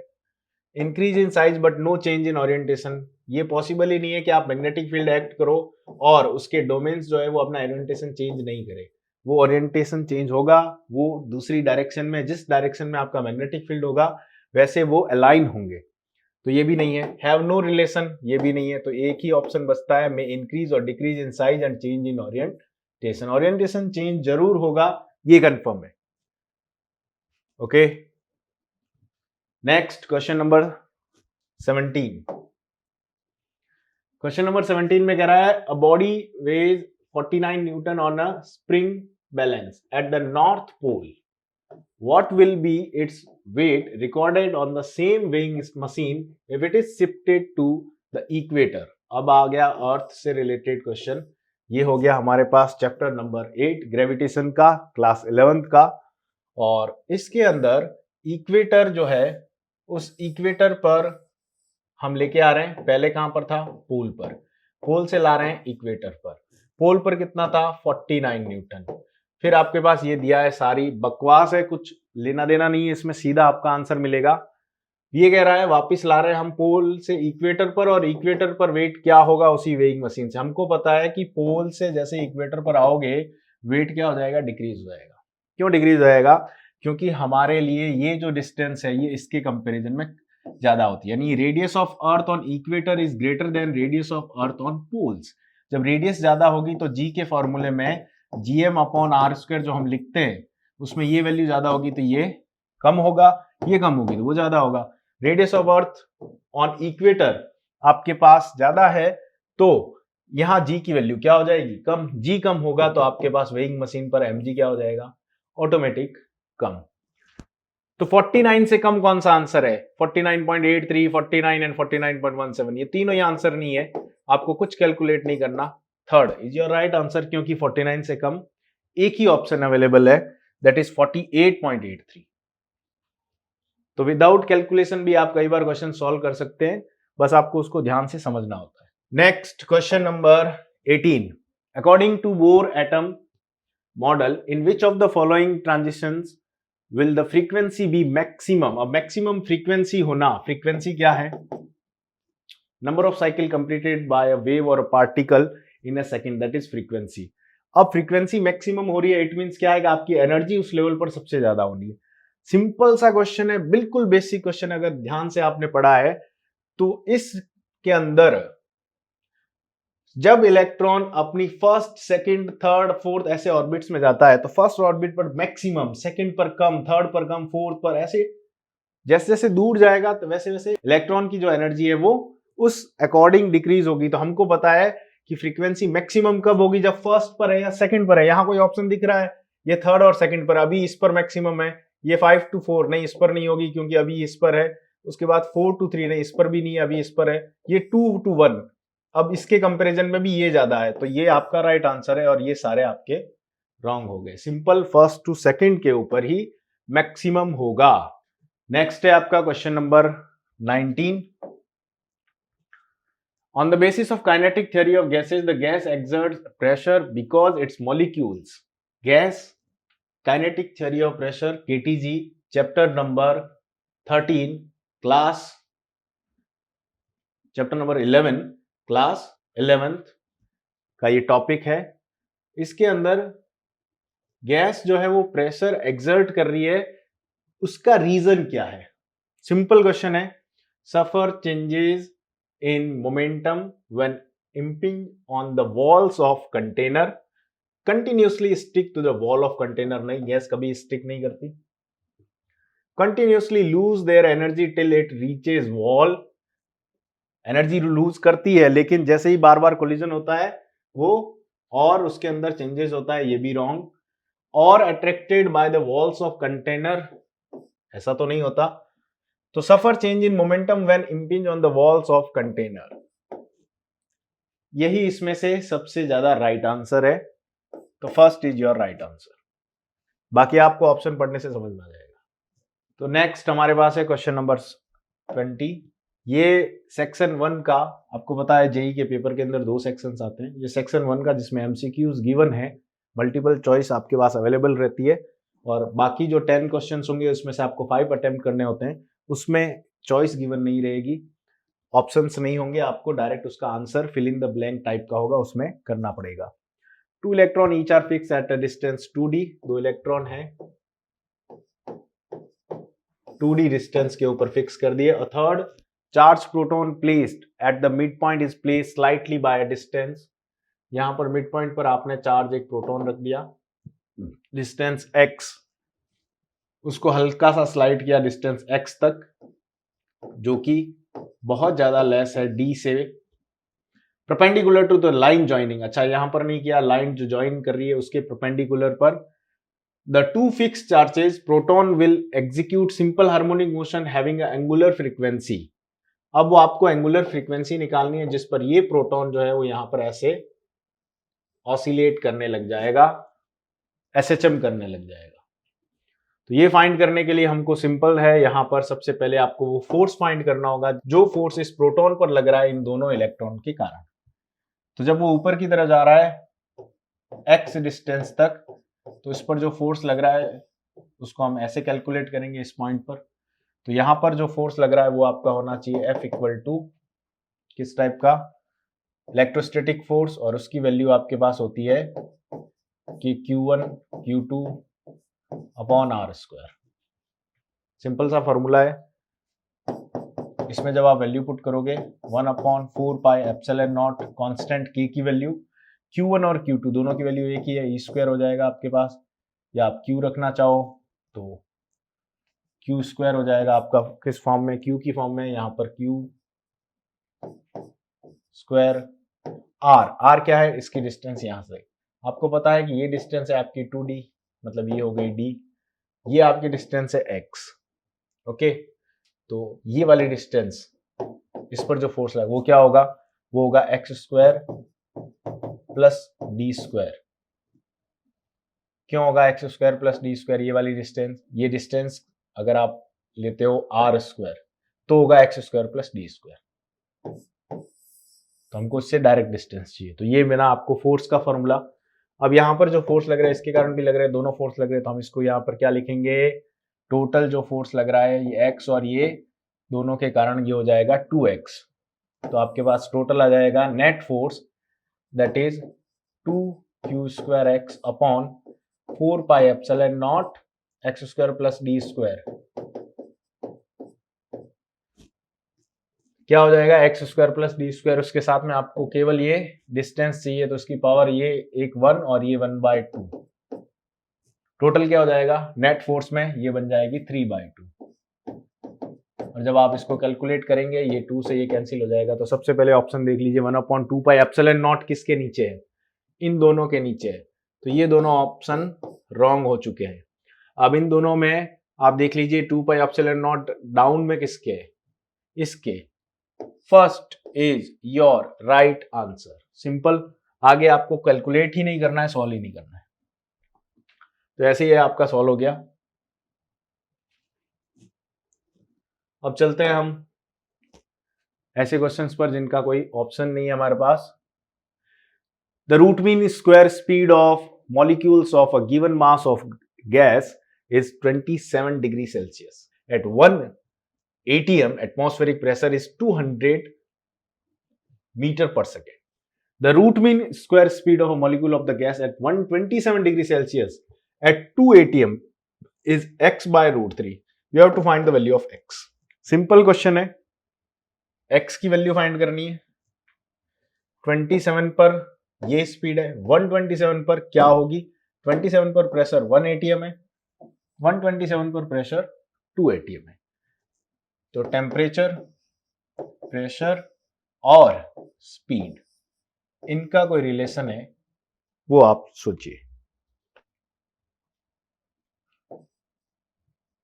S1: Increase in size but no change in orientation, ये पॉसिबल ही नहीं है कि आप मैग्नेटिक फील्ड एक्ट करो और उसके डोमेन्स जो है वो अपना ओरिएंटेशन चेंज नहीं करे, वो ओरिएंटेशन चेंज होगा, वो दूसरी डायरेक्शन में, जिस डायरेक्शन में आपका मैग्नेटिक फील्ड होगा वैसे वो अलाइन होंगे, तो ये भी नहीं है। हैव नो रिलेशन, ये भी नहीं है, तो एक ही ऑप्शन बचता है, मे इंक्रीज और decrease in size and change in orientation change जरूर होगा, ये कंफर्म है। Okay, next question number 17। Question number 17 में कह रहा है a body weighs 49 newton on a spring balance at the north pole, what will be its weight recorded on the same weighing machine if it is shifted to the equator। अब आ गया अर्थ से रिलेटेड क्वेश्चन, ये हो गया हमारे पास चैप्टर नंबर 8 ग्रेविटेशन का, क्लास 11th का, और इसके अंदर इक्वेटर जो है उस इक्वेटर पर हम लेके आ रहे हैं, पहले कहां पर था, पोल पर, पोल से ला रहे हैं इक्वेटर पर, पोल पर कितना था 49 न्यूटन। फिर आपके पास ये दिया है, सारी बकवास है, कुछ लेना देना नहीं है इसमें, सीधा आपका आंसर मिलेगा। ये कह रहा है वापस ला रहे हैं हम पोल से इक्वेटर पर, और इक्वेटर पर वेट क्या होगा उसी वेइंग मशीन से। हमको पता है कि पोल से जैसे इक्वेटर पर आओगे वेट क्या हो जाएगा, डिक्रीज हो जाएगा। क्यों डिक्रीज हो जाएगा? क्योंकि हमारे लिए ये जो डिस्टेंस है ये इसके कंपेरिजन में ज्यादा होती है, यानी radius of earth on equator is greater than radius of earth on poles. जब रेडियस ज्यादा होगी तो जी के फॉर्मूले में GM/r² जो हम लिखते हैं उसमें ये वैल्यू ज्यादा होगी तो ये कम होगा, ये कम होगी तो वो ज्यादा होगा। Radius of earth on equator आपके पास ज्यादा है तो यहां जी की वैल्यू क्या हो जाएगी, कम। जी कम होगा तो आपके पास वेइंग मशीन पर mg क्या हो जाएगा, ऑटोमेटिक कम। तो 49 से कम कौन सा आंसर है, 49.83, 49 एंड 49.17, ये तीनों ही आंसर नहीं है, आपको कुछ कैलकुलेट नहीं करना। Third is your right answer, क्योंकि 49 से कम एक ही ऑप्शन अवेलेबल है, दैट इज 48.83। तो विदाउट कैलकुलेशन भी आप कई बार क्वेश्चन सॉल्व कर सकते हैं, बस आपको उसको ध्यान से समझना होता है। Next question number 18, according to Bohr atom model in which of the following transitions will the frequency be maximum. अब मैक्सिमम फ्रीक्वेंसी होना, फ्रीक्वेंसी क्या है, number of cycle completed by a wave और a particle in a second, that is frequency. अब फ्रीक्वेंसी मैक्सिमम हो रही है, इट मींस क्या है कि आपकी एनर्जी उस लेवल पर सबसे ज्यादा होनी है। सिंपल सा क्वेश्चन है, बिल्कुल बेसिक क्वेश्चन, अगर ध्यान से आपने पढ़ा है तो इसके अंदर जब इलेक्ट्रॉन अपनी फर्स्ट, सेकंड, थर्ड, फोर्थ ऐसे ऑर्बिट्स में जाता है तो फर्स्ट ऑर्बिट पर मैक्सिमम, सेकंड पर कम, थर्ड पर कम, फोर्थ पर, ऐसे जैसे जैसे दूर जाएगा तो वैसे वैसे इलेक्ट्रॉन की जो एनर्जी है वो उस अकॉर्डिंग डिक्रीज होगी। तो हमको पता है कि फ्रीक्वेंसी मैक्सिमम कब होगी, जब फर्स्ट पर है या सेकंड पर है। यहां कोई ऑप्शन दिख रहा है, ये थर्ड और सेकंड पर, अभी इस पर मैक्सिमम है, ये 5 to 4 नहीं, इस पर नहीं होगी क्योंकि अभी इस पर है, उसके बाद 4 to 3 नहीं, इस पर भी नहीं, अभी इस पर है, ये 2 to 1, अब इसके कंपैरिजन में भी ये ज्यादा है, तो ये आपका राइट आंसर है और ये सारे आपके रॉन्ग हो गए। सिंपल, फर्स्ट टू सेकंड के ऊपर ही मैक्सिमम होगा। नेक्स्ट है आपका question number 19. On the basis of kinetic theory of gases, the gas exerts pressure because its molecules. Gas kinetic theory of pressure, KTG, chapter number 13, class chapter number 11, class 11th का ये टॉपिक है. इसके अंदर गैस जो है वो प्रेशर एक्सर्ट कर रही है, उसका रीजन क्या है? सिंपल क्वेश्चन है. सफर changes in momentum when impinged on the walls of container. Continuously stick to the wall of container. नहीं, गैस कभी स्टिक नहीं करती. Continuously lose their energy till it reaches wall. Energy lose करती है, लेकिन जैसे ही बार बार कोलिजन होता है वो और उसके अंदर चेंजेस होता है, ये भी रॉन्ग. और attracted by the walls of container, ऐसा तो नहीं होता. तो suffer change in momentum when impinge on the walls of container, यही इसमें से सबसे ज्यादा राइट आंसर है. तो first is your right answer. बाकी आपको ऑप्शन पढ़ने से समझ में आ जाएगा. तो नेक्स्ट हमारे पास है क्वेश्चन नंबर 20. ये सेक्शन 1 का, आपको पता है जेई के पेपर के अंदर 2 सेक्शंस आते हैं. ये सेक्शन 1 का जिसमें एमसीक्यूज गिवन है, मल्टीपल चॉइस आपके पास अवेलेबल रहती है, और बाकी जो 10 क्वेश्चंस होंगे उसमें से आपको 5 अटेम्प्ट करने होते हैं. उसमें चॉइस गिवन नहीं रहेगी, ऑप्शंस नहीं होंगे, आपको डायरेक्ट उसका answer fill in the blank type का होगा, उसमें करना पड़ेगा. 2 electron each are fix at a distance 2d. 2 electron है 2d डिस्टेंस के ऊपर फिक्स कर दिए. A third charge proton placed at the mid point is placed slightly by a distance. यहां पर मिड पॉइंट पर आपने चार्ज एक प्रोटॉन रख दिया, डिस्टेंस x, उसको हल्का सा स्लाइड किया डिस्टेंस x तक, जो कि बहुत ज्यादा लेस है d से, perpendicular to the line joining. अच्छा, यहां पर नहीं किया, लाइन जो ज्वाइन कर रही है उसके परपेंडिकुलर पर. The two fix charges proton will execute simple harmonic motion having angular frequency. अब वो आपको एंगुलर फ्रीक्वेंसी निकालनी है जिस पर ये प्रोटॉन जो है वो यहां पर ऐसे ऑसिलेट करने लग जाएगा, एसएचएम करने लग जाएगा. तो ये फाइंड करने के लिए हमको सिंपल है, यहां पर सबसे पहले आपको वो फोर्स फाइंड करना होगा जो फोर्स इस प्रोटॉन पर लग रहा है इन दोनों इलेक्ट्रॉन के कारण. तो जब वो ऊपर की तरफ जा रहा है x डिस्टेंस तक, तो इस पर जो फोर्स लग रहा है उसको हम ऐसे कैलकुलेट करेंगे इस पॉइंट पर. तो यहां पर जो फोर्स लग रहा है वो आपका होना चाहिए F इक्वल टू किस टाइप का, इलेक्ट्रोस्टैटिक फोर्स, और उसकी वैल्यू आपके पास होती है कि Q1 Q2 upon R square. Simple सा फॉर्मूला है. इसमें जब आप वैल्यू पुट करोगे 1 upon 4 pi epsilon naught, constant k की वैल्यू, Q1 और Q2 दोनों की वैल्यू एक ही है, ई स्क्वायर हो जाएगा आपके पास, या आप Q रखना चाहो तो Q स्क्वायर हो जाएगा आपका. किस फॉर्म में, Q की फॉर्म में, यहाँ पर Q स्क्वायर. R क्या है, इसकी डिस्टेंस यहाँ से आपको पता है कि ये डिस्टेंस है आपकी 2d, मतलब ये हो गई d, ये आपकी डिस्टेंस है x. ओके, तो ये वाली डिस्टेंस, इस पर जो फोर्स लगा वो क्या होगा, वो होगा x square plus D square. क्यों होगा x square plus D square, ये वाली डिस्टेंस, ये डिस्टेंस अगर आप लेते हो आर स्क्वायर तो होगा x square plus D square. तो हमको इससे डायरेक्ट डिस्टेंस चाहिए. तो ये मेरा आपको फोर्स का फॉर्मूला. अब यहाँ पर जो फोर्स लग रहा है इसके कारण भी लग रहा है, दोनों फोर्स लग रहे हैं, तो हम इसको यहाँ पर क्या लिखेंगे, टोटल जो फोर्स लग रहा है ये x और ये दोनों के कारण ये हो जाएगा 2x. तो आपके पास टोटल आ जाएगा net force, that is 2q square x upon 4 pi epsilon not x square plus D square. क्या हो जाएगा, x square plus D square, उसके साथ में आपको केवल ये डिस्टेंस चाहिए, तो उसकी पावर ये एक 1 और ये 1/2. टोटल क्या हो जाएगा, नेट फोर्स में ये बन जाएगी 3/2. और जब आप इसको कैलकुलेट करेंगे ये 2 से ये कैंसिल हो जाएगा. तो सबसे पहले ऑप्शन देख लीजिए, 1/2 पाई एप्सिलॉन नॉट किसके नीचे है, इन दोनों के नीचे है. तो ये दोनों ऑप्शन रॉन्ग हो चुके हैं. अब इन दोनों में आप देख लीजिए 2 पाई एप्सिलॉन नॉट डाउन में किसके है, इसके. First is your right answer. Simple, आगे आपको कैलकुलेट ही नहीं करना है, सॉल्व ही नहीं करना है. तो ऐसे ही आपका सॉल्व हो गया. अब चलते हैं हम ऐसे क्वेश्चंस पर जिनका कोई ऑप्शन नहीं है हमारे पास। The root mean square speed of molecules of a given mass of gas is 27 degree Celsius. At 1 atm, atmospheric pressure is 200 meter per second. The root mean square speed of a molecule of the gas at 127 degree Celsius at 2 atm is x by root 3. You have to find the value of x. Simple question है, x की वैल्यू फाइंड करनी है। 27 पर ये स्पीड है, 127 पर क्या होगी? 27 पर प्रेशर 1 atm है, 127 पर प्रेशर 2 atm है। तो टेम्परेचर, प्रेशर और स्पीड, इनका कोई रिलेशन है वो आप सोचिए।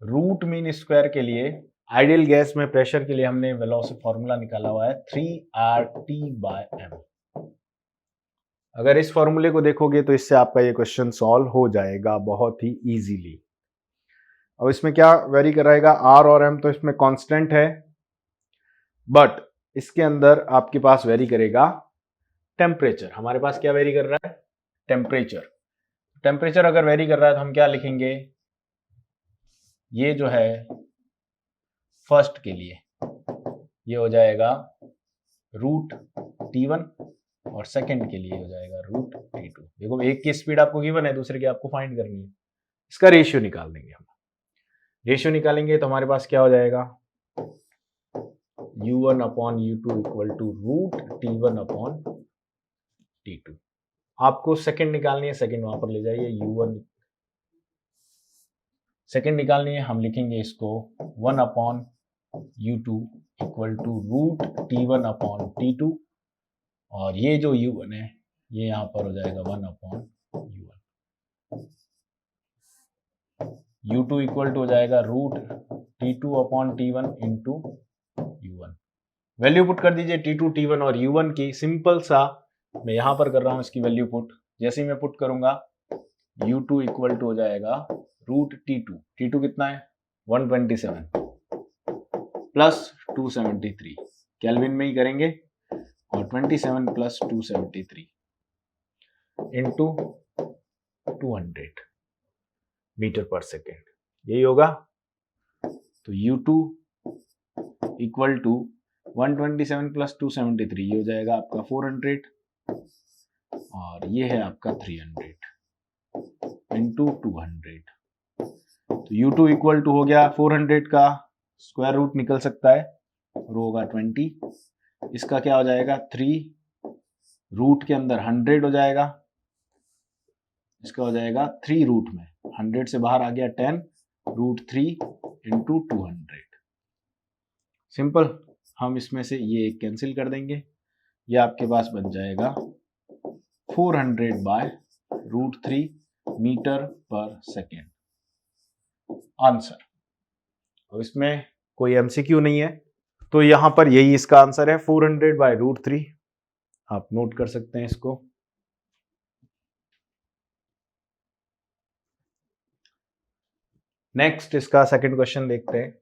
S1: रूट मीन स्क्वायर के लिए आइडियल गैस में प्रेशर के लिए हमने वेलोसिटी फॉर्मूला निकाला हुआ है 3RT/m। अगर इस फॉर्मूले को देखोगे तो इससे आपका ये क्वेश्चन सॉल्व हो जाएगा बहुत ही इजीली। अब इसमें क्या वेरी कराएगा, R और M तो इसमें कांस्टेंट है, बट इसके अंदर आपके पास वेरी करेगा टेम्परेचर। हमारे पास क्या वेरी कर रहा है? टेम्परेचर। टेम्परेचर अगर वेरी कर रहा है तो हम क्या लिखेंगे? ये जो है फर्स्ट के लिए ये हो जाएगा रूट T1 और सेकंड के लिए हो जाएगा रूट T2। देखो एक की स्पीड आपको गिवन है, दूसरे की आपको फाइंड करनी है। इसका रेशियो निकाल देंगे हम। रेशियो निकालेंगे तो हमारे पास क्या हो जाएगा? U1 upon U2 equal to root T1 upon T2। आपको सेकंड निकालनी है, सेकंड वहां पर ले जाइए। U1 सेकंड निकालनी है, हम लिखेंगे इसको 1 upon U2 equal to root T1 upon T2, और ये जो U1 है ये यहां पर हो जाएगा 1 upon U1। U2 equal to हो जाएगा root T2 upon T1 into U1। Value put कर दीजिए T2, T1 और U1 की। सिंपल सा मैं यहां पर कर रहा हूं इसकी वैल्यू पुट। जैसे ही मैं पुट करूंगा U2 इक्वल टू हो जाएगा रूट T2। T2 कितना है? 127 प्लस 273, केल्विन में ही करेंगे, और 27 प्लस 273 इंटू 200 मीटर पर सेकेंड, यही होगा। तो U2 इक्वल टू 127 प्लस 273, ये हो जाएगा आपका 400, और ये है आपका 300 इंटू 200। तो U2 इक्वल टू हो गया 400 का स्क्वायर रूट निकल सकता है और होगा 20। इसका क्या हो जाएगा? 3 रूट के अंदर 100 हो जाएगा, इसका हो जाएगा 3 रूट में 100 से बाहर आ गया 10 रूट 3 इंटू 200। सिंपल, हम इसमें से ये कैंसिल कर देंगे, ये आपके पास बन जाएगा 400 बाय रूट 3 मीटर पर सेकेंड आंसर। और इसमें कोई MCQ नहीं है, तो यहां पर यही इसका आंसर है 400 बाय रूट 3। आप नोट कर सकते हैं इसको। नेक्स्ट इसका सेकंड क्वेश्चन देखते हैं।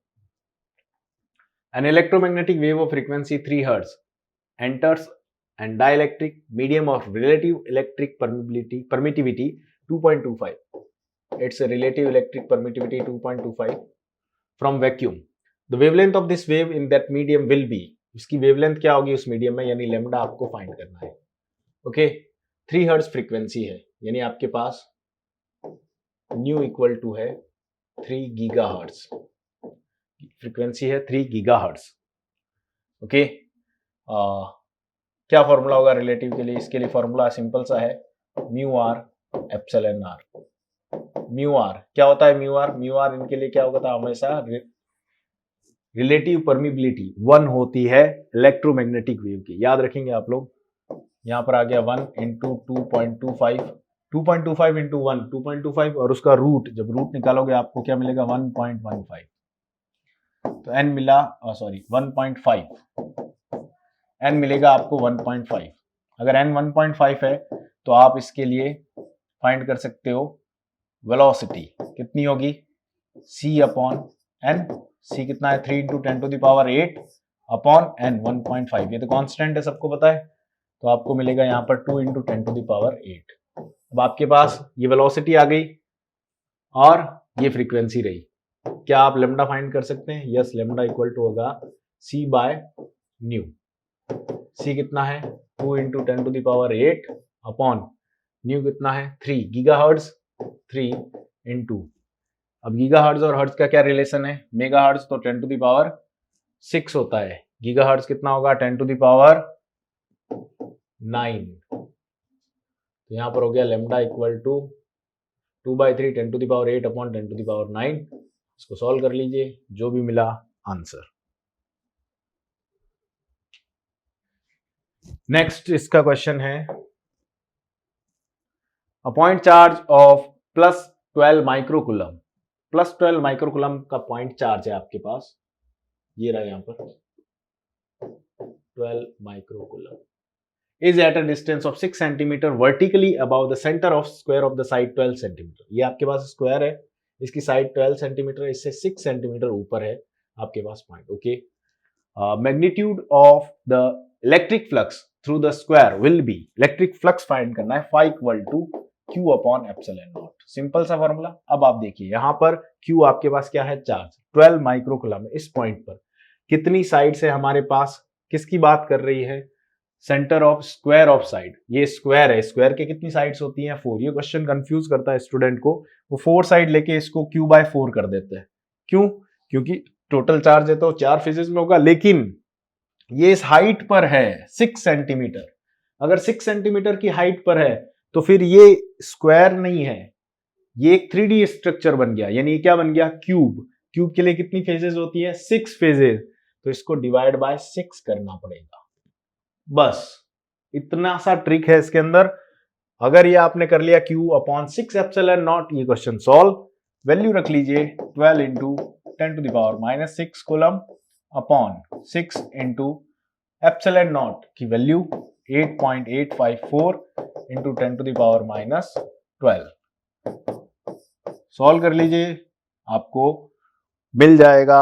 S1: An electromagnetic wave of frequency 3 Hz enters an dielectric medium of relative electric permittivity 2.25. Its relative electric permittivity 2.25 from vacuum. The wavelength of this wave in that medium will be, इसकी wavelength क्या होगी उस मीडियम में, यानी लैम्डा आपको फाइंड करना है। ओके, 3 हर्ट्ज फ्रीक्वेंसी है, यानी आपके पास न्यू इक्वल टू है 3 गीगाहर्ट्ज फ्रीक्वेंसी है, 3 गीगाहर्ट्ज। ओके, क्या फॉर्मूला होगा रिलेटिव के लिए? इसके लिए फॉर्मूला सिंपल सा है, mu R epsilon R. Mu R क्या होता है? म्यू आर इनके लिए क्या होता है? हमेशा रिलेटिव परमिबिलिटी 1 होती है इलेक्ट्रोमैग्नेटिक वेव की, याद रखेंगे आप लोग। यहां पर आ गया 1 इंटू 2.25, 2.25 इंटू 1 2.25, और उसका रूट, जब रूट निकालोगे आपको क्या मिलेगा? 1.15। तो n मिला, सॉरी 1.5, n मिलेगा आपको 1.5। अगर n 1.5 है तो आप इसके लिए फाइंड कर सकते हो वेलोसिटी कितनी होगी? c अपॉन n, c कितना है 3 × 10⁸ अपॉन n 1.5, ये तो कांस्टेंट है सबको पता है, तो आपको मिलेगा यहाँ पर 2 × 10⁸। अब आपके पास ये वेलोसिटी आ गई और ये फ्रीक्वेंसी रही। क्या आप लेमडा फाइंड कर सकते हैं? यस, लेमडा इक्वल टू होगा c/ν। c कितना है 2 × 10⁸ अपॉन न्यू कितना है 3 गीगाहर्ट्ज, 3 × अब गीगाहर्ट्ज और हर्ट्ज का क्या रिलेशन है? मेगाहर्ट्ज तो 10⁶ होता है, गीगाहर्ट्ज कितना होगा 10⁹ तो यहां पर हो गया लेमडा इक्वल टू 2/3 10⁸ अपॉन 10⁹। इसको सॉल्व कर लीजिए, जो भी मिला आंसर। नेक्स्ट इसका क्वेश्चन है, a point charge of +12 microcoulomb, +12 microcoulomb का पॉइंट चार्ज है आपके पास, ये रहा यहां पर 12 microcoulomb, is at a distance of 6 centimeter vertically above the center of square of the side 12 centimeter। ये आपके पास स्क्वायर है, इसकी साइड 12 सेंटीमीटर, इससे 6 सेंटीमीटर ऊपर है आपके पास point. Okay, magnitude of the electric flux through the square will be, electric flux find करना है, phi equal to Q upon epsilon naught. Simple सा फॉर्मूला। अब आप देखिए यहां पर Q आपके पास क्या है, चार्ज 12 माइक्रोकूलम है। इस पॉइंट पर कितनी साइड से हमारे पास, किसकी बात कर रही है, centre of square of side, ये स्क्वायर है, स्क्वायर के कितनी साइड्स होती हैं 4। ये क्वेश्चन कंफ्यूज करता है स्टूडेंट को, वो 4 साइड लेके इसको Q/4 कर देते हैं। क्यों? क्योंकि टोटल चार्ज है तो 4 फेजेस में होगा, लेकिन ये इस हाइट पर है 6 सेंटीमीटर। अगर 6 सेंटीमीटर की हाइट पर है तो फिर ये स्क्वायर नहीं है, ये एक 3D स्ट्रक्चर बन गया, यानी ये क्या बन गया, क्यूब। क्यूब के लिए कितनी फेजेस होती है, 6 फेजेस, तो इसको डिवाइड बाय 6 करना पड़ेगा। बस इतना सा ट्रिक है इसके अंदर। अगर ये आपने कर लिया Q अपॉन 6 एप्सिलॉन नॉट, ये क्वेश्चन सॉल्व। वैल्यू रख लीजिए 12 × 10⁻⁶ कूलम अपॉन 6 × एप्सिलॉन नॉट की वैल्यू 8.854 × 10⁻12। सॉल्व कर लीजिए, आपको मिल जाएगा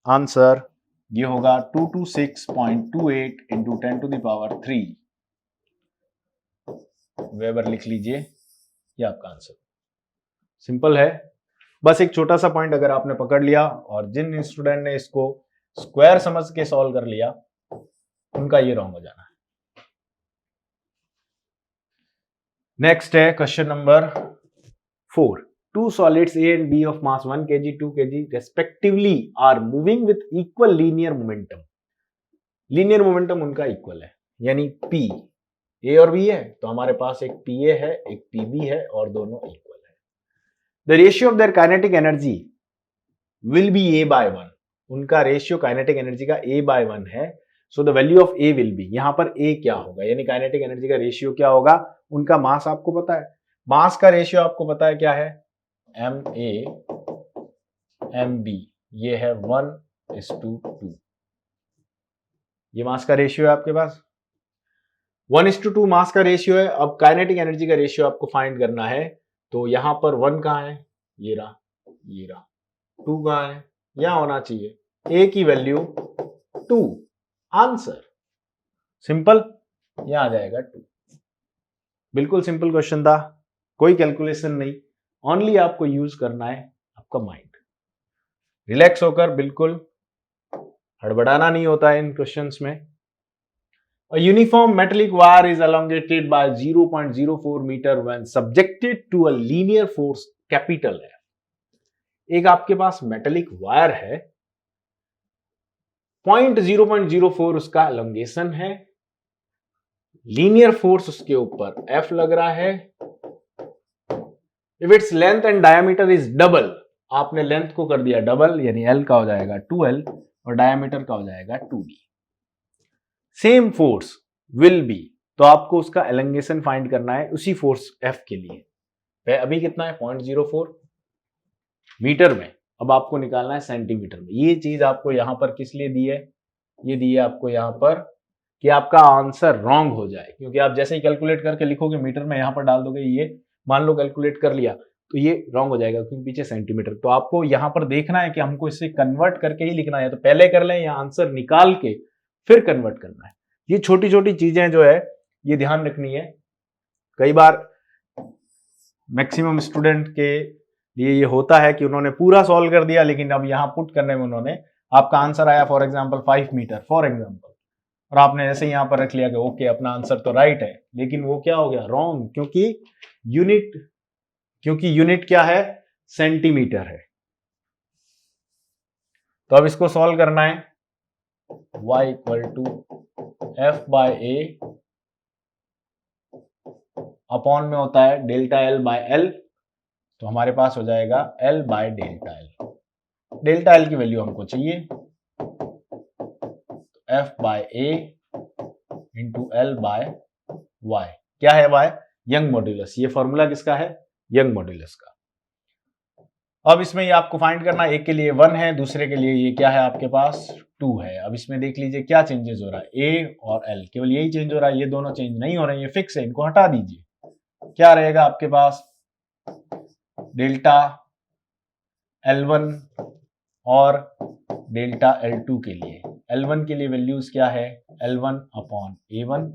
S1: आंसर, ये होगा 226.28 × 10⁻3 वेबर लिख लीजिए, ये आपका आंसर। सिंपल है, बस एक छोटा सा पॉइंट अगर आपने पकड़ लिया, और जिन स्टूडेंट ने इसको स्क्वायर समझ के सॉल्व कर लिया उनका ये रॉन्ग हो जाना है। नेक्स्ट है question number 4। Two solids A and B of mass 1 kg, 2 kg respectively are moving with equal linear momentum। Linear momentum उनका इक्वल है, यानी P, A और B है, तो हमारे पास एक PA है, एक PB है, और दोनों इक्वल है। The ratio of their kinetic energy will be A/1। उनका रेशियो काइनेटिक एनर्जी का A/1 है, so the value of A will be, यहां पर A क्या होगा, यानी काइनेटिक एनर्जी का रेशियो क्या होगा, उनका मास आपको पता है, मास का रेशियो आपको पता है क्या है, MA/MB, ये है 1:2। ये मास का रेशियो है आपके पास, 1:2 मास का रेशियो है। अब काइनेटिक एनर्जी का रेशियो आपको फाइंड करना है, तो यहां पर 1 कहां है, ये रहा, ये रहा, 2 कहां है, यहां होना चाहिए, A की वैल्यू 2, आंसर सिंपल, यहां आ जाएगा 2। बिल्कुल सिंपल क्वेश्चन था, कोई कैलकुलेशन नहीं, ओनली आपको यूज करना है आपका माइंड, रिलैक्स होकर, बिल्कुल हड़बड़ाना नहीं होता है इन क्वेश्चंस में। A uniform metallic wire is elongated by 0.04 meter when subjected to a linear force capital F। एक आपके पास मेटेलिक वायर है, 0.04 उसका एलोंगेशन है, लीनियर फोर्स उसके ऊपर F लग रहा है। If its length and diameter is double, आपने लेंथ को कर दिया डबल, यानी L का हो जाएगा 2L और डायमीटर का हो जाएगा 2D। Same force will be, तो आपको उसका एलोंगेशन फाइंड करना है उसी फोर्स F के लिए। अभी कितना है 0.04 मीटर में, अब आपको निकालना है सेंटीमीटर में। ये चीज आपको यहां पर किस लिए दी है, ये दी है आपको यहां पर कि आपका आंसर रॉन्ग हो जाए, क्योंकि आप जैसे ही कैलकुलेट करके लिखोगे मीटर में, यहां पर डाल दोगे, ये मान लो कैलकुलेट कर लिया, तो ये रॉन्ग हो जाएगा क्योंकि पीछे सेंटीमीटर। तो आपको यहाँ पर देखना है कि हमको इसे कन्वर्ट करके ही लिखना है, तो पहले कर लें या आंसर निकाल के फिर कन्वर्ट करना है। ये छोटी छोटी चीजें जो है ये ध्यान रखनी है। कई बार मैक्सिमम स्टूडेंट के लिए ये होता है कि उन्होंने पूरा सॉल्व कर दिया, लेकिन अब यहाँ पुट करने में उन्होंने, आपका आंसर आया for example 5 metre for example, और आपने ऐसे ही यहाँ पर रख लिया कि ओके अपना आंसर तो राइट है, लेकिन वो क्या हो गया रॉन्ग, क्योंकि यूनिट क्या है, सेंटीमीटर है। तो अब इसको सॉल्व करना है। y equal to F by A upon में होता है डेल्टा एल बाय एल, तो हमारे पास हो जाएगा L by delta L. Delta L की वैल्यू हमको चाहिए, तो F by A into L by Y. क्या है वाई? Young modulus. ये फॉर्मूला किसका है? यंग मॉड्यूलस का। अब इसमें ये आपको फाइंड करना है, एक के लिए 1 है, दूसरे के लिए ये क्या है आपके पास 2 है। अब इसमें देख लीजिए क्या चेंजेस हो रहा है, ए और एल केवल यही चेंज हो रहा है, ये दोनों चेंज नहीं हो रहे हैं, ये फिक्स है, इनको हटा दीजिए। क्या रहेगा आपके पास डेल्टा L1 और डेल्टा L2 के लिए। L1 के लिए वैल्यूज क्या है, L1 अपॉन A1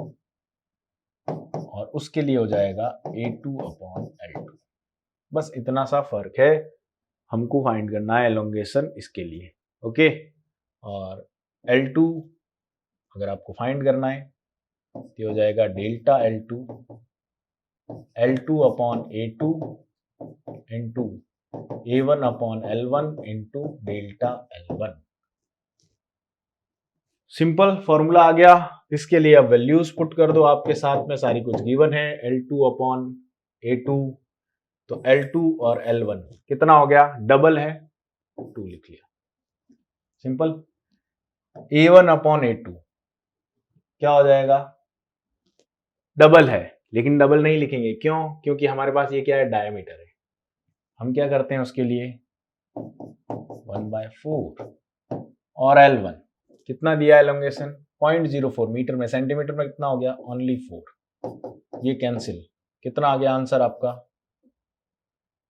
S1: और उसके लिए हो जाएगा A2 अपॉन L2। बस इतना सा फर्क है, हमको फाइंड करना है एलोंगेशन इसके लिए। ओके, और L2 अगर आपको फाइंड करना है तो हो जाएगा delta L2 upon A2 into A1 upon L1 into delta L1। Simple formula आ गया। इसके लिए अब वैल्यूज पुट कर दो, आपके साथ में सारी कुछ गिवन है। L2 अपॉन A2, तो L2 और L1 कितना हो गया, डबल है, 2 लिख लिया। सिंपल। A1 अपॉन A2 क्या हो जाएगा, डबल है, लेकिन डबल नहीं लिखेंगे, क्यों? क्योंकि हमारे पास ये क्या है, डायमीटर है। हम क्या करते हैं उसके लिए 1/4 और L1 कितना दिया एलोंगेशन 0.04 मीटर में, सेंटीमीटर में कितना हो गया ओनली 4। ये कैंसिल, कितना आ गया आंसर आपका,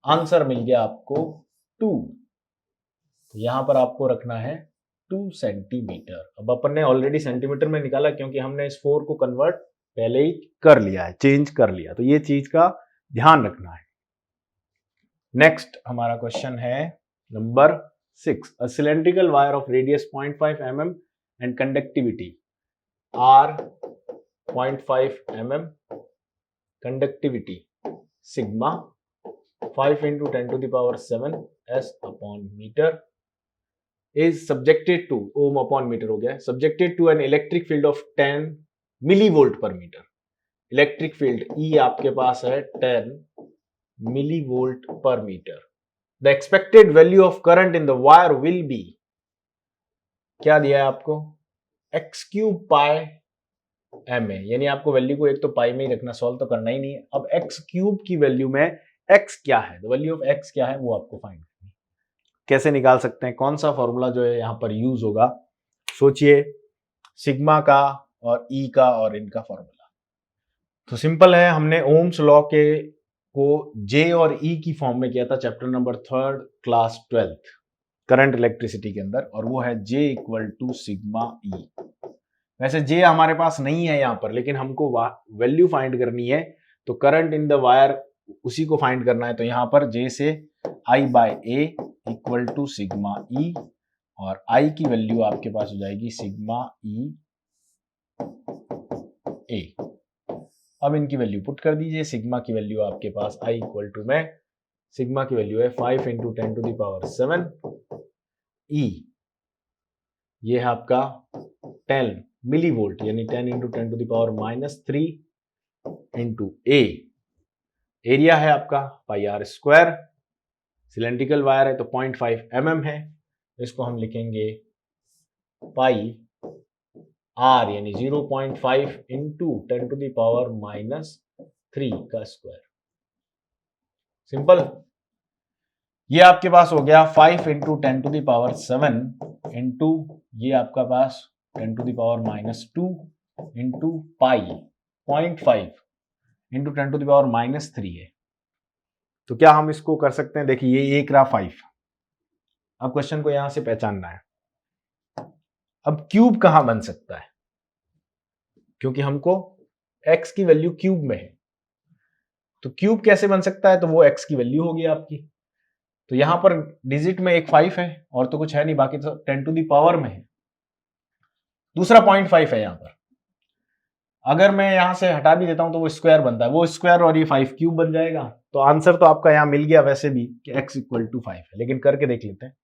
S1: आंसर मिल गया आपको 2। यहां पर आपको रखना है 2 सेंटीमीटर। अब अपन ने ऑलरेडी सेंटीमीटर में निकाला क्योंकि हमने इस 4 को कन्वर्ट पहले ही कर लिया है, चेंज कर लिया, तो ये चीज का ध्यान रखना है। नेक्स्ट हमारा क्वेश्चन है number 6। A cylindrical wire of radius 0.5 mm and conductivity R 0.5 mm, conductivity sigma 5 into 10 to the power 7 S upon meter is subjected to, ohm upon meter हो गया, subjected to an electric field of 10 millivolt per meter। Electric field E आपके पास है 10 millivolt per meter। The expected value of current in the wire will be, क्या दिया है आपको, x cube pi m है, यानी आपको वैल्यू को एक तो पाई में ही रखना, सॉल्व तो करना ही नहीं है। अब x क्यूब की वैल्यू में x क्या है, द वैल्यू ऑफ x क्या है वो आपको फाइंड करनी है। कैसे निकाल सकते हैं, कौन सा फॉर्मूला जो है यहां पर यूज होगा, सोचिए, सिग्मा का और E का और इनका फॉर्मूला तो सिंपल है। हमने ओम्स लॉ के को J और E की फॉर्म में किया था chapter number 3 class 12th current electricity के अंदर, और वो है J equal to sigma E। वैसे J हमारे पास नहीं है यहाँ पर, लेकिन हमको वैल्यू फाइंड करनी है, तो करंट इन द वायर उसी को फाइंड करना है। तो यहाँ पर J से I by A equal to sigma E, और I की वैल्यू आपके पास हो जाएगी सिग्मा E A। अब इनकी वैल्यू पुट कर दीजिए। सिग्मा की वैल्यू आपके पास I इक्वल टू में, सिग्मा की वैल्यू है 5 into 10 to the power 7 E, ये है आपका 10 मिलीवोल्ट, यानी 10 into 10 to the power -3 into A। Area है आपका pi R square, cylindrical wire है तो 0.5 mm है, इसको हम लिखेंगे पाई आर यानी 0.5 इंटू 10 टू द पावर -3 का स्क्वायर। सिंपल। ये आपके पास हो गया 5 into 10 to the power 7 into ये आपका पास 10 to the power -2 into pi 0.5 into 10 to the power -3 है। तो क्या हम इसको कर सकते हैं? देखिए ये एक रहा 5। अब क्वेश्चन को यहां से पहचानना है, अब क्यूब कहां बन सकता है, क्योंकि हमको x की वैल्यू क्यूब में है, तो क्यूब कैसे बन सकता है? तो वो x की वैल्यू होगी आपकी। तो यहां पर डिजिट में एक 5 है और तो कुछ है नहीं, बाकी तो 10 टू दी पावर में है। दूसरा 0.5 है यहां पर, अगर मैं यहां से हटा भी देता हूं तो वो स्क्वायर बनता है, वो स्क्वायर और ये 5 क्यूब बन जाएगा। तो आंसर तो आपका यहां मिल गया वैसे भी कि x इक्वल टू 5 है, लेकिन करके देख लेते हैं।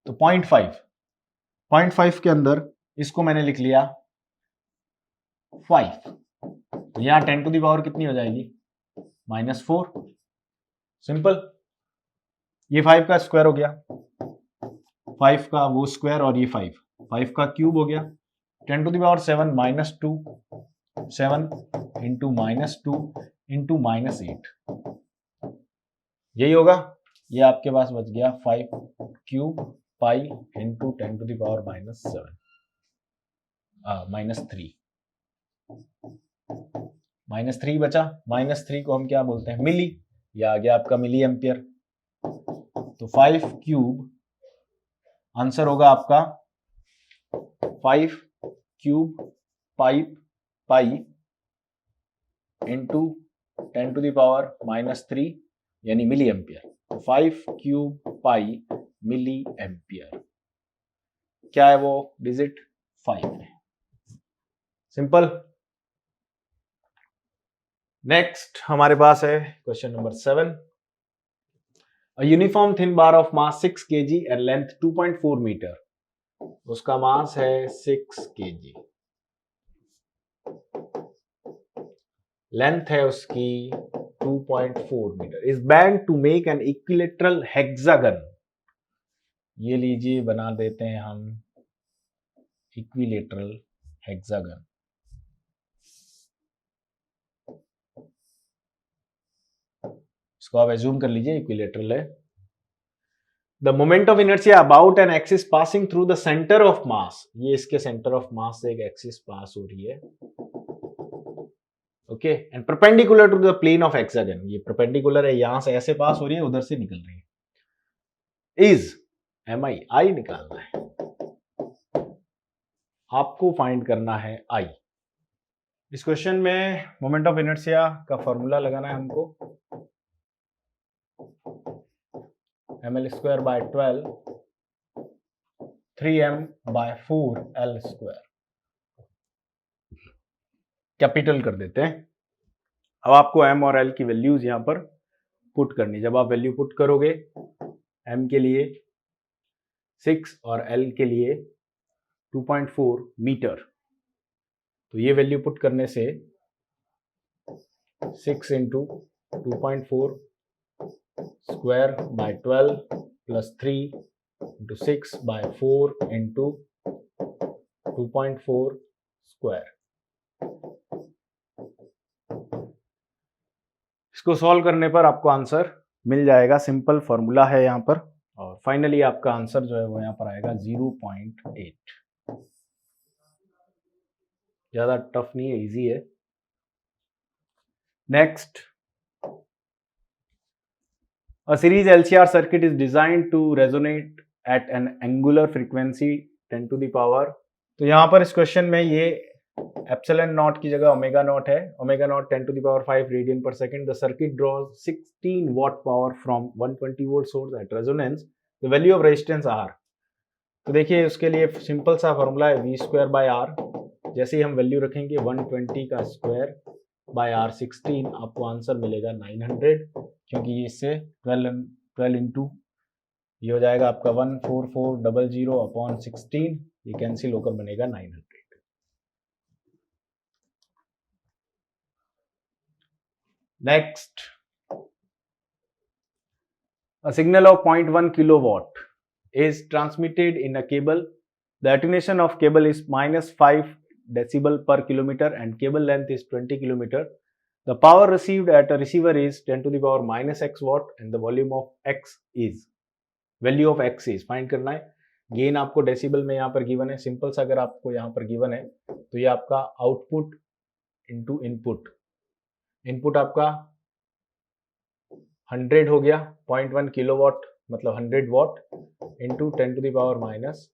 S1: तो 0.5 के अंदर इसको मैंने लिख लिया 5, तो यहां 10 टू दी पावर कितनी हो जाएगी? -4। सिंपल, ये 5 का स्क्वायर हो गया, 5 का वो स्क्वायर और ये 5 का क्यूब हो गया, 10 to the power 7 -2, 7 into -2 into -8, यही होगा। ये आपके पास बच गया 5 cube pi into 10 to the power -3, -3 बचा। -3 को हम क्या बोलते हैं? मिली, ये आ गया आपका मिली एम्पियर। तो 5 क्यूब आंसर होगा आपका 5 cube pi into 10 to the power -3 यानी मिली एम्पियर। तो 5 क्यूब पाई मिली एम्पियर, क्या है वो डिजिट? 5 है। सिंपल। नेक्स्ट हमारे पास है question number 7। A uniform thin bar of mass 6 kg and length 2.4 metre, उसका मास है 6 kg, लेंथ है उसकी 2.4 metre, is bend to make an equilateral hexagon. ये लीजिए बना देते हैं हम इक्विलेटरल हेक्सागन। इसको आप एज्यूम कर लीजिए इक्विलेटरल है। The moment of inertia about an axis passing through the centre of mass, ये इसके सेंटर ऑफ मास से एक एक्सिस पास हो रही है, okay, and perpendicular to the plane of hexagon, ये परपेंडिकुलर है, यहां से ऐसे पास हो रही है, उधर से निकल रही है। इज आई निकालना है आपको, फाइंड करना है आई। इस क्वेश्चन में मोमेंट ऑफ इनर्शिया का फॉर्मूला लगाना है हमको, ml² by 12 3m/4l², कैपिटल कर देते हैं। अब आपको m और l की वैल्यूज यहां पर पुट करनी। जब आप वैल्यू पुट करोगे m के लिए 6 और l के लिए 2.4 मीटर, तो ये वैल्यू पुट करने से 6 into 2.4 square by 12 plus 3 into 6 by 4 into 2.4 square, इसको सॉल्व करने पर आपको आंसर मिल जाएगा। सिंपल फॉर्मूला है यहाँ पर, और फाइनली आपका आंसर जो है वो यहाँ पर आएगा 0.8। ज्यादा टफ नहीं है, इजी है। Next, a series LCR circuit is designed to resonate at an angular frequency 10 to the power, तो यहाँ पर इस क्वेश्चन में ये एप्सिलॉन नॉट की जगह ओमेगा नॉट है, omega naught 10 to the power 5 radian पर second. The circuit draws 16 watt power from 120 volt source at resonance, the value of resistance R. तो देखिए उसके लिए सिंपल सा फॉर्मूला है v²/r, जैसे ही हम वैल्यू रखेंगे 120 का स्क्वायर बाय r 16, आपको आंसर मिलेगा 900, क्योंकि ये इससे 12 इंटू ये हो जाएगा आपका 14400 अपॉन 16, ये कैंसिल होकर बनेगा 900। Next, a signal of 0.1 kilowatt is transmitted in a cable. The attenuation of cable is -5 decibel per kilometer and cable length is 20 kilometer. The power received at a receiver is 10 to the power -x watt and the volume of x is, value of x is find करना है। गेन आपको डेसिबल में यहाँ पर गिवन है। सिंपल सा अगर आपको यहाँ पर गिवन है तो ये आपका आउटपुट इनटू इनपुट, इनपुट आपका 100 हो गया, 0.1 किलोवाट मतलब 100 watt into 10 to the power minus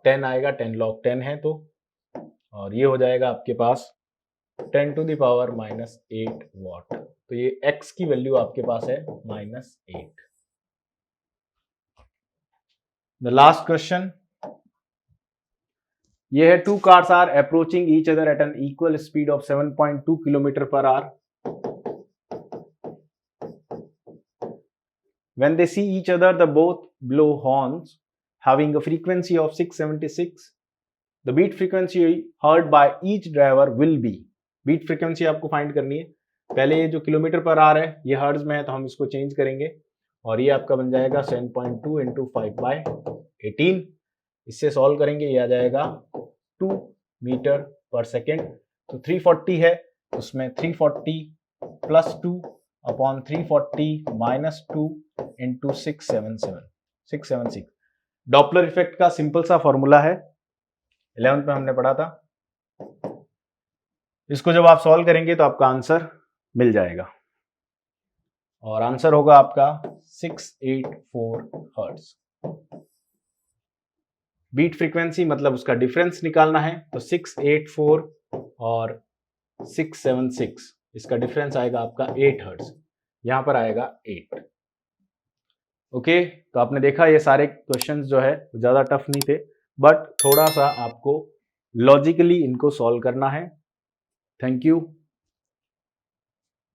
S1: 10 आएगा, 10 log 10 है तो, और ये हो जाएगा आपके पास 10 to the power minus 8 watt. तो ये x की वैल्यू आपके पास है -8। द लास्ट क्वेश्चन ये है, 2 cars are approaching each other at an equal speed of 7.2 kilometre per hour. When they see each other, the both blow horns having a frequency of 676. The beat frequency heard by each driver will be. Beat frequency आपको फाइंड करनी है। पहले ये जो किलोमीटर पर आवर है ये हर्ट्ज में है तो हम इसको चेंज करेंगे और ये आपका बन जाएगा 7.2 इंटू 5/18। इससे सॉल्व करेंगे, ये आ जाएगा 2 मीटर पर सेकेंड। तो 340 है, उसमें 340 plus 2 upon 340 minus 2 into 676। Doppler effect का सिंपल सा फॉर्मूला है, 11th में हमने पढ़ा था। इसको जब आप सॉल्व करेंगे तो आपका आंसर मिल जाएगा और आंसर होगा आपका 684 हर्ट्ज। बीट फ्रीक्वेंसी मतलब उसका डिफरेंस निकालना है तो 684 और 676 इसका डिफरेंस आएगा आपका 8 हर्ट्ज, यहां पर आएगा 8। ओके, तो आपने देखा ये सारे क्वेश्चंस जो है ज्यादा टफ नहीं थे, बट थोड़ा सा आपको लॉजिकली इनको सॉल्व करना है। Thank you.